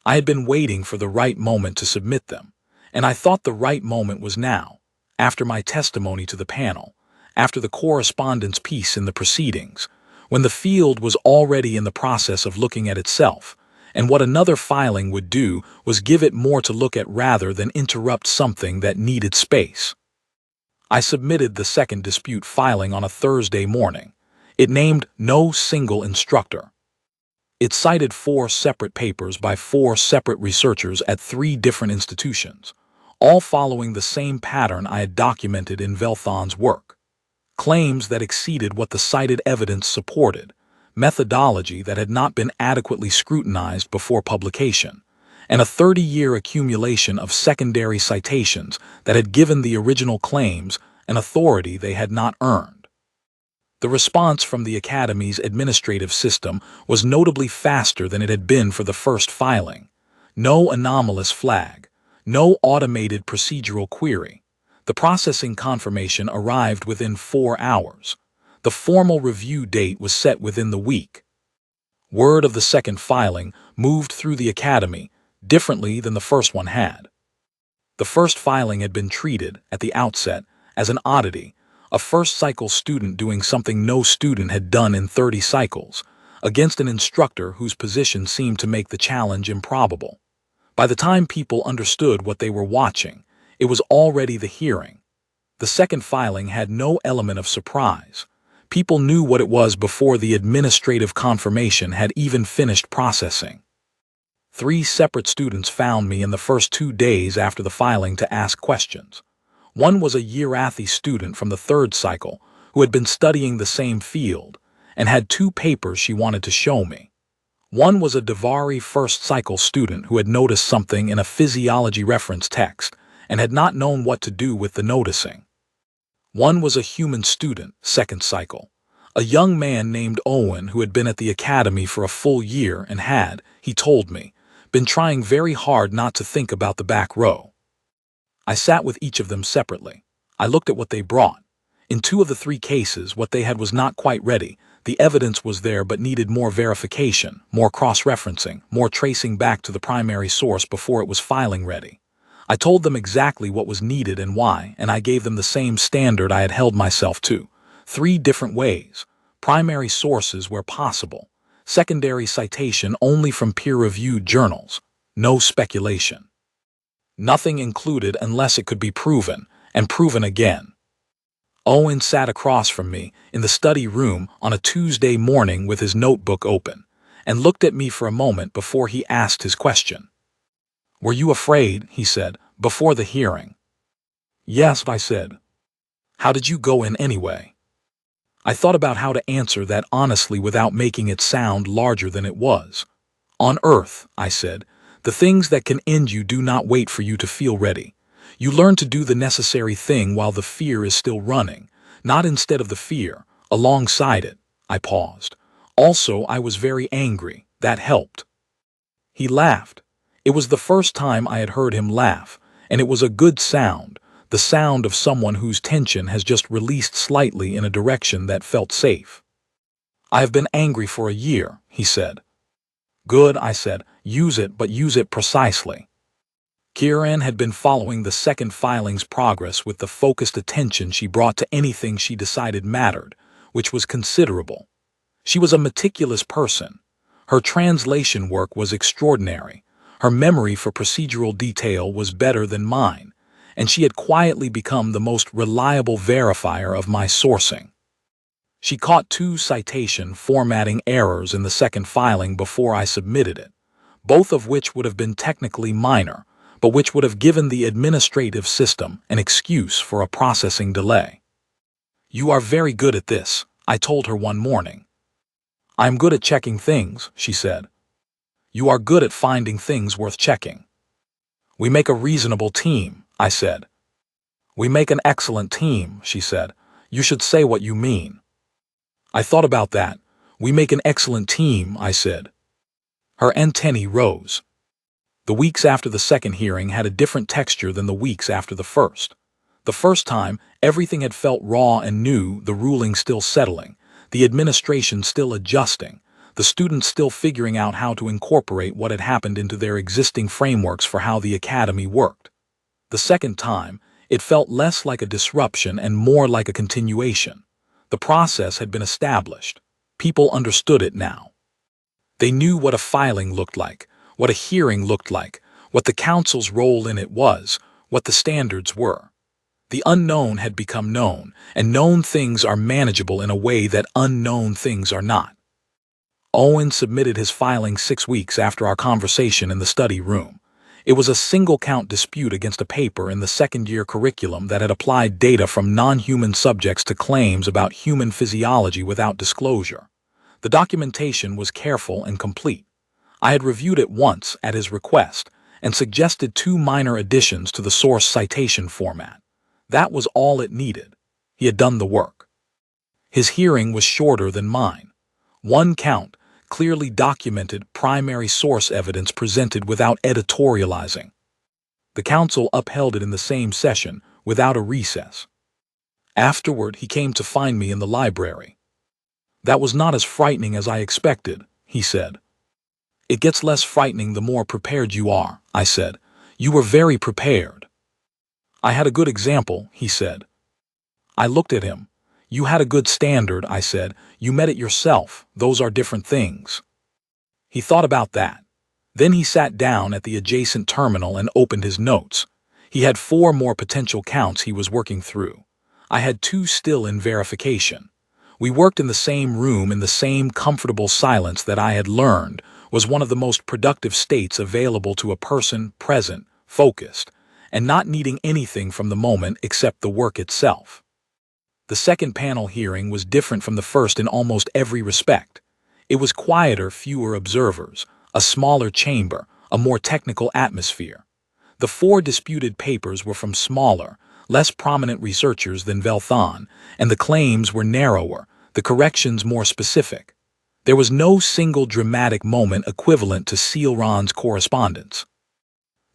I had been waiting for the right moment to submit them, and I thought the right moment was now, after my testimony to the panel, after the correspondence piece in the proceedings, when the field was already in the process of looking at itself, and what another filing would do was give it more to look at rather than interrupt something that needed space. I submitted the second dispute filing on a Thursday morning. It named no single instructor. It cited 4 separate papers by 4 separate researchers at 3 different institutions, all following the same pattern I had documented in Velthon's work. Claims that exceeded what the cited evidence supported, methodology that had not been adequately scrutinized before publication, and a 30-year accumulation of secondary citations that had given the original claims an authority they had not earned. The response from the Academy's administrative system was notably faster than it had been for the first filing. No anomalous flag, no automated procedural query. The processing confirmation arrived within 4 hours. The formal review date was set within the week. Word of the second filing moved through the Academy differently than the first one had. The first filing had been treated, at the outset, as an oddity, a first-cycle student doing something no student had done in 30 cycles, against an instructor whose position seemed to make the challenge improbable. By the time people understood what they were watching, it was already the hearing. The second filing had no element of surprise. People knew what it was before the administrative confirmation had even finished processing. 3 separate students found me in the first 2 days after the filing to ask questions. One was a Yearathi student from the 3rd cycle who had been studying the same field and had 2 papers she wanted to show me. One was a Devari 1st cycle student who had noticed something in a physiology reference text and had not known what to do with the noticing. One was a human student, 2nd cycle, a young man named Owen who had been at the Academy for a full year and had, he told me, been trying very hard not to think about the back row. I sat with each of them separately. I looked at what they brought. In 2 of the 3 cases, what they had was not quite ready. The evidence was there but needed more verification, more cross-referencing, more tracing back to the primary source before it was filing ready. I told them exactly what was needed and why, and I gave them the same standard I had held myself to. 3 different ways. Primary sources where possible. Secondary citation only from peer-reviewed journals. No speculation. Nothing included unless it could be proven, and proven again. Owen sat across from me in the study room on a Tuesday morning with his notebook open, and looked at me for a moment before he asked his question. "Were you afraid," he said, "before the hearing?" "Yes," I said. "How did you go in anyway?" I thought about how to answer that honestly without making it sound larger than it was. "On Earth," I said, "the things that can end you do not wait for you to feel ready. You learn to do the necessary thing while the fear is still running, not instead of the fear, alongside it." I paused. Also, I was very angry. That helped. He laughed. It was the first time I had heard him laugh, and it was a good sound, the sound of someone whose tension has just released slightly in a direction that felt safe. "I have been angry for a year," he said. "Good," I said. "Use it, but use it precisely." Kieran had been following the second filing's progress with the focused attention she brought to anything she decided mattered, which was considerable. She was a meticulous person. Her translation work was extraordinary. Her memory for procedural detail was better than mine, and she had quietly become the most reliable verifier of my sourcing. She caught 2 citation formatting errors in the second filing before I submitted it, both of which would have been technically minor, but which would have given the administrative system an excuse for a processing delay. "You are very good at this," I told her one morning. "I'm good at checking things," she said. "You are good at finding things worth checking." "We make a reasonable team," I said. "We make an excellent team," she said. "You should say what you mean." I thought about that. "We make an excellent team," I said. Her antennae rose. The weeks after the second hearing had a different texture than the weeks after the first. The first time, everything had felt raw and new, the ruling still settling, the administration still adjusting, the students still figuring out how to incorporate what had happened into their existing frameworks for how the academy worked. The second time, it felt less like a disruption and more like a continuation. The process had been established. People understood it now. They knew what a filing looked like, what a hearing looked like, what the council's role in it was, what the standards were. The unknown had become known, and known things are manageable in a way that unknown things are not. Owen submitted his filing 6 weeks after our conversation in the study room. It was a single-count dispute against a paper in the second-year curriculum that had applied data from non-human subjects to claims about human physiology without disclosure. The documentation was careful and complete. I had reviewed it once at his request and suggested 2 minor additions to the source citation format. That was all it needed. He had done the work. His hearing was shorter than mine. 1 count, clearly documented primary source evidence presented without editorializing. The council upheld it in the same session, without a recess. Afterward, he came to find me in the library. "That was not as frightening as I expected," he said. "It gets less frightening the more prepared you are," I said. "You were very prepared." "I had a good example," he said. I looked at him. "You had a good standard," I said. "You met it yourself. Those are different things." He thought about that. Then he sat down at the adjacent terminal and opened his notes. He had 4 more potential counts he was working through. I had 2 still in verification. We worked in the same room in the same comfortable silence that I had learned was one of the most productive states available to a person present, focused, and not needing anything from the moment except the work itself. The second panel hearing was different from the first in almost every respect. It was quieter, fewer observers, a smaller chamber, a more technical atmosphere. The 4 disputed papers were from smaller, less prominent researchers than Velthon, and the claims were narrower, the corrections more specific. There was no single dramatic moment equivalent to Ceilron's correspondence.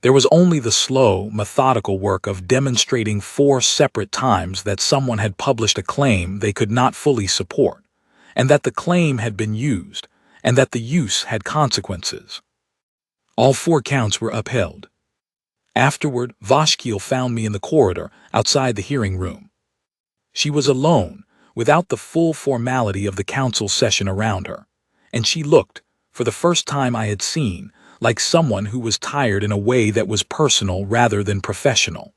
There was only the slow, methodical work of demonstrating 4 separate times that someone had published a claim they could not fully support, and that the claim had been used, and that the use had consequences. All 4 counts were upheld. Afterward, Vashkiel found me in the corridor outside the hearing room. She was alone, without the full formality of the council session around her, and she looked, for the first time I had seen, like someone who was tired in a way that was personal rather than professional.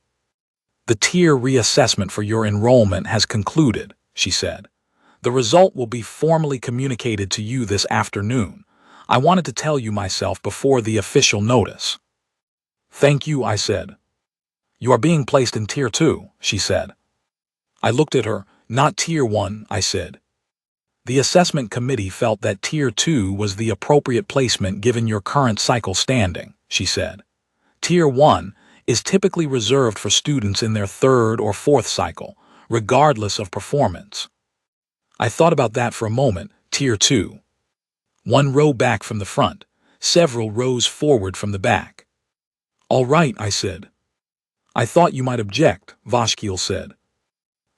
"The tier reassessment for your enrollment has concluded," she said. "The result will be formally communicated to you this afternoon. I wanted to tell you myself before the official notice." "Thank you," I said. "You are being placed in Tier 2, she said. I looked at her. "Not Tier 1, I said. "The assessment committee felt that Tier 2 was the appropriate placement given your current cycle standing," she said. "Tier 1 is typically reserved for students in their 3rd or 4th cycle, regardless of performance." I thought about that for a moment. Tier 2. 1 row back from the front, several rows forward from the back. "All right," I said. "I thought you might object," Vashkiel said.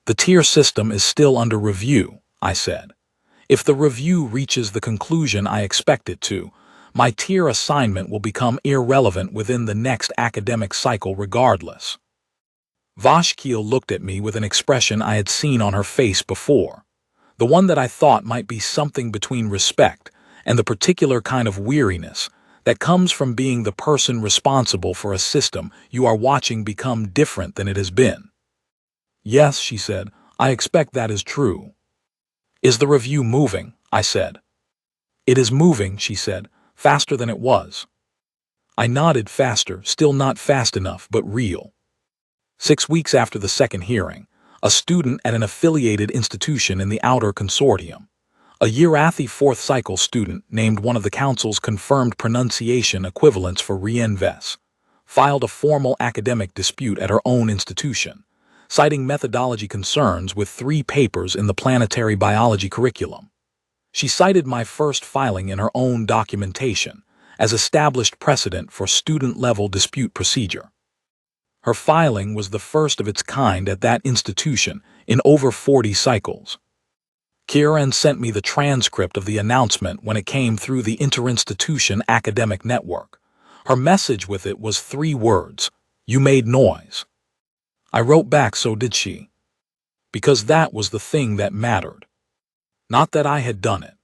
"The tier system is still under review," I said. "If the review reaches the conclusion I expect it to, my tier assignment will become irrelevant within the next academic cycle regardless." Vashkiel looked at me with an expression I had seen on her face before, the one that I thought might be something between respect and the particular kind of weariness that comes from being the person responsible for a system you are watching become different than it has been. "Yes," she said, "I expect that is true." "Is the review moving?" I said. "It is moving," she said, "faster than it was." I nodded. "Faster, still not fast enough, but real." 6 weeks after the second hearing, a student at an affiliated institution in the outer consortium, a Yerathi 4th cycle student named one of the council's confirmed pronunciation equivalents for Rienves, filed a formal academic dispute at her own institution, citing methodology concerns with 3 papers in the planetary biology curriculum. She cited my first filing in her own documentation as established precedent for student-level dispute procedure. Her filing was the first of its kind at that institution in over 40 cycles. Kieran sent me the transcript of the announcement when it came through the interinstitution academic network. Her message with it was 3 words: "You made noise." I wrote back, "So did she." Because that was the thing that mattered. Not that I had done it.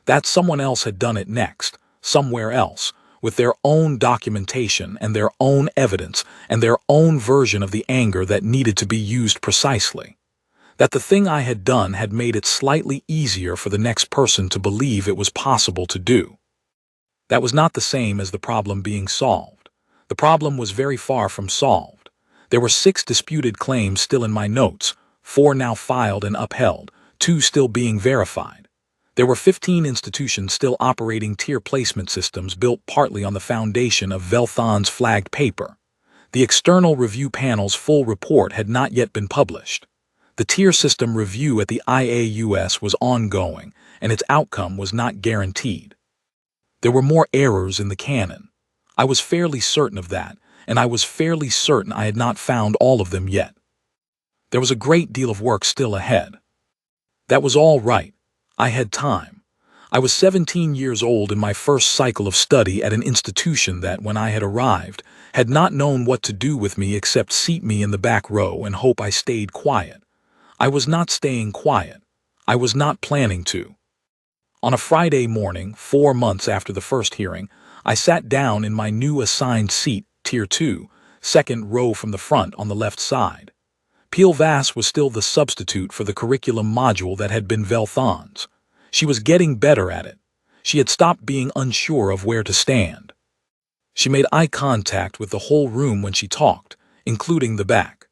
That someone else had done it next, somewhere else, with their own documentation and their own evidence and their own version of the anger that needed to be used precisely. That the thing I had done had made it slightly easier for the next person to believe it was possible to do. That was not the same as the problem being solved. The problem was very far from solved. There were 6 disputed claims still in my notes, 4 now filed and upheld, 2 still being verified. There were 15 institutions still operating tier placement systems built partly on the foundation of Velthon's flagged paper. The external review panel's full report had not yet been published. The tier system review at the IAUS was ongoing, and its outcome was not guaranteed. There were more errors in the canon. I was fairly certain of that, and I was fairly certain I had not found all of them yet. There was a great deal of work still ahead. That was all right. I had time. I was 17 years old in my first cycle of study at an institution that, when I had arrived, had not known what to do with me except seat me in the back row and hope I stayed quiet. I was not staying quiet. I was not planning to. On a Friday morning, 4 months after the first hearing, I sat down in my new assigned seat, Tier 2, second row from the front on the left side. Peel Vass was still the substitute for the curriculum module that had been Velthon's. She was getting better at it. She had stopped being unsure of where to stand. She made eye contact with the whole room when she talked, including the back.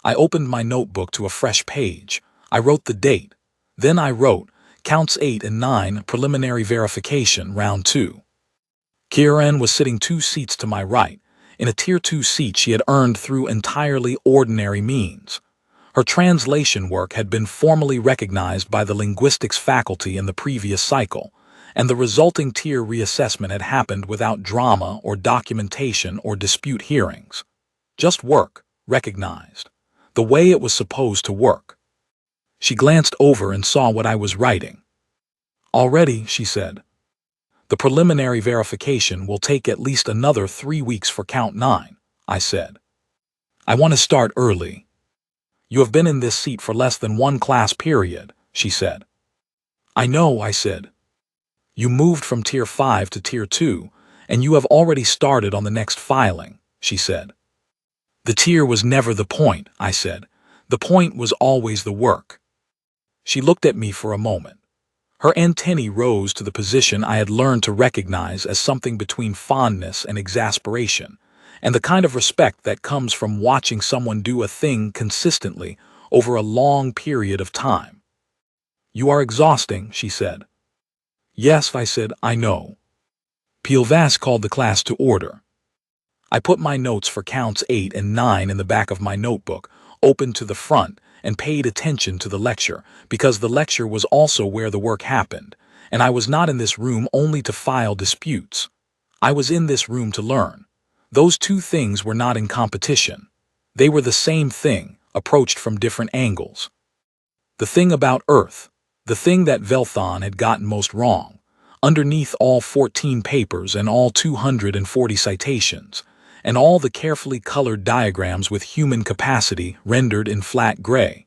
I opened my notebook to a fresh page. I wrote the date. Then I wrote, Counts 8 and 9, Preliminary Verification, Round 2. Kieran was sitting 2 seats to my right, in a Tier 2 seat she had earned through entirely ordinary means. Her translation work had been formally recognized by the linguistics faculty in the previous cycle, and the resulting tier reassessment had happened without drama or documentation or dispute hearings. Just work, recognized. The way it was supposed to work. She glanced over and saw what I was writing. Already, she said. The preliminary verification will take at least another 3 weeks for Count 9, I said. I want to start early. You have been in this seat for less than 1 class period, she said. I know, I said. You moved from Tier 5 to Tier 2, and you have already started on the next filing, she said. The tier was never the point, I said. The point was always the work. She looked at me for a moment. Her antennae rose to the position I had learned to recognize as something between fondness and exasperation, and the kind of respect that comes from watching someone do a thing consistently over a long period of time. You are exhausting, she said. Yes, I said, I know. Peel Vass called the class to order. I put my notes for Counts 8 and 9 in the back of my notebook, opened to the front, and paid attention to the lecture, because the lecture was also where the work happened, and I was not in this room only to file disputes. I was in this room to learn. Those 2 things were not in competition. They were the same thing, approached from different angles. The thing about Earth, the thing that Velthon had gotten most wrong, underneath all 14 papers and all 240 citations, and all the carefully colored diagrams with human capacity rendered in flat gray,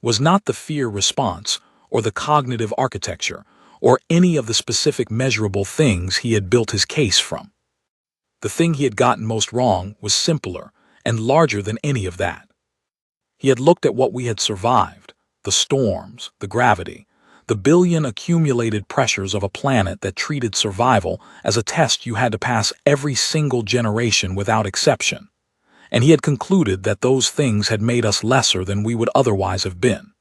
was not the fear response or the cognitive architecture or any of the specific measurable things he had built his case from. The thing he had gotten most wrong was simpler and larger than any of that. He had looked at what we had survived, the storms, the gravity, the billion accumulated pressures of a planet that treated survival as a test you had to pass every single generation without exception, and he had concluded that those things had made us lesser than we would otherwise have been.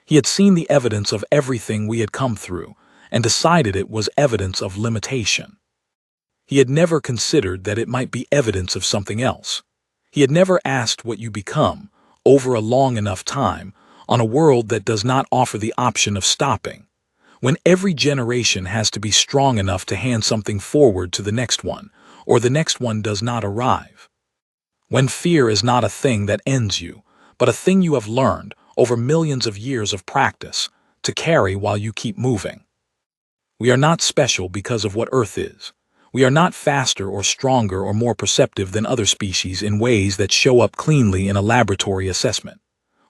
He had seen the evidence of everything we had come through and decided it was evidence of limitation. He had never considered that it might be evidence of something else. He had never asked what you become, over a long enough time, on a world that does not offer the option of stopping, when every generation has to be strong enough to hand something forward to the next one, or the next one does not arrive. When fear is not a thing that ends you, but a thing you have learned, over millions of years of practice, to carry while you keep moving. We are not special because of what Earth is. We are not faster or stronger or more perceptive than other species in ways that show up cleanly in a laboratory assessment.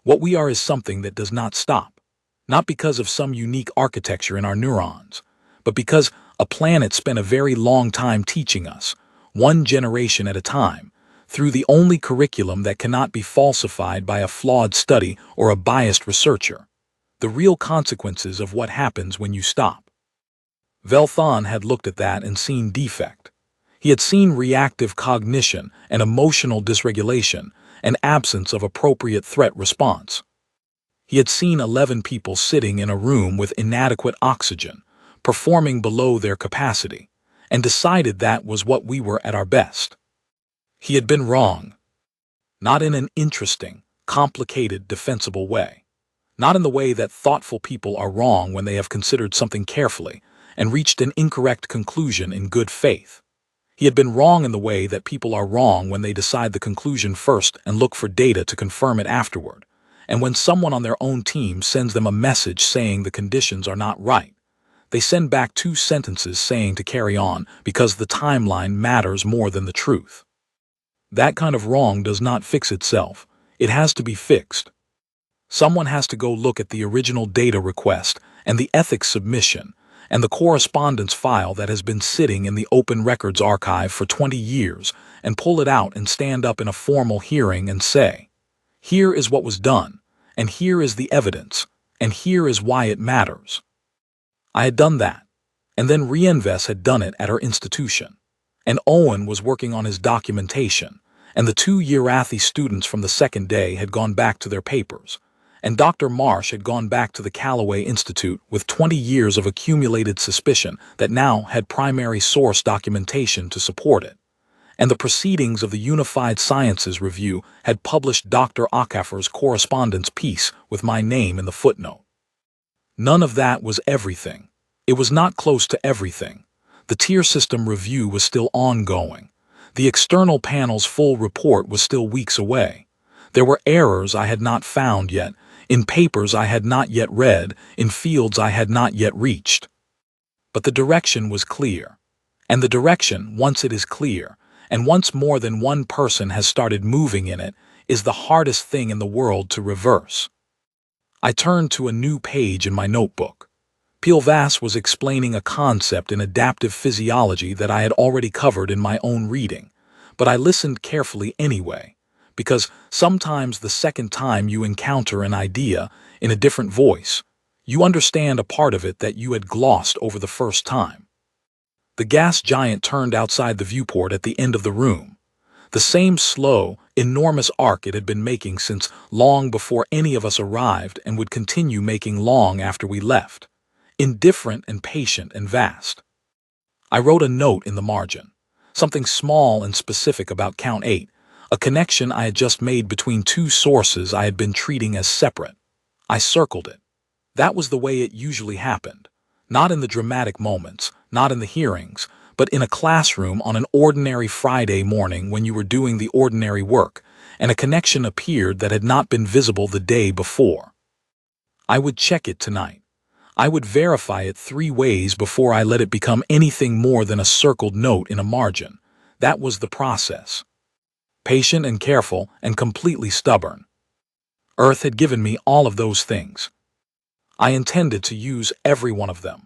What we are is something that does not stop, not because of some unique architecture in our neurons, but because a planet spent a very long time teaching us, one generation at a time, through the only curriculum that cannot be falsified by a flawed study or a biased researcher, the real consequences of what happens when you stop. Velthon had looked at that and seen defect. He had seen reactive cognition and emotional dysregulation, an absence of appropriate threat response. He had seen 11 people sitting in a room with inadequate oxygen, performing below their capacity, and decided that was what we were at our best. He had been wrong. Not in an interesting, complicated, defensible way. Not in the way that thoughtful people are wrong when they have considered something carefully and reached an incorrect conclusion in good faith. He had been wrong in the way that people are wrong when they decide the conclusion first and look for data to confirm it afterward, and when someone on their own team sends them a message saying the conditions are not right, they send back 2 sentences saying to carry on because the timeline matters more than the truth. That kind of wrong does not fix itself. It has to be fixed. Someone has to go look at the original data request and the ethics submission and the correspondence file that has been sitting in the Open Records Archive for 20 years and pull it out and stand up in a formal hearing and say, here is what was done, and here is the evidence, and here is why it matters. I had done that, and then Reinvest had done it at her institution, and Owen was working on his documentation, and the 2 Urathi students from the second day had gone back to their papers, and Dr. Marsh had gone back to the Callaway Institute with 20 years of accumulated suspicion that now had primary source documentation to support it, and the proceedings of the Unified Sciences Review had published Dr. Ackerfer's correspondence piece with my name in the footnote. None of that was everything. It was not close to everything. The tier system review was still ongoing. The external panel's full report was still weeks away. There were errors I had not found yet, in papers I had not yet read, in fields I had not yet reached. But the direction was clear. And the direction, once it is clear, and once more than one person has started moving in it, is the hardest thing in the world to reverse. I turned to a new page in my notebook. Pilvass was explaining a concept in adaptive physiology that I had already covered in my own reading, but I listened carefully anyway, because sometimes the second time you encounter an idea in a different voice, you understand a part of it that you had glossed over the first time. The gas giant turned outside the viewport at the end of the room, the same slow, enormous arc it had been making since long before any of us arrived and would continue making long after we left, indifferent and patient and vast. I wrote a note in the margin, something small and specific about Count 8, a connection I had just made between 2 sources I had been treating as separate. I circled it. That was the way it usually happened. Not in the dramatic moments, not in the hearings, but in a classroom on an ordinary Friday morning when you were doing the ordinary work, and a connection appeared that had not been visible the day before. I would check it tonight. I would verify it 3 ways before I let it become anything more than a circled note in a margin. That was the process. Patient and careful and completely stubborn. Earth had given me all of those things. I intended to use every one of them.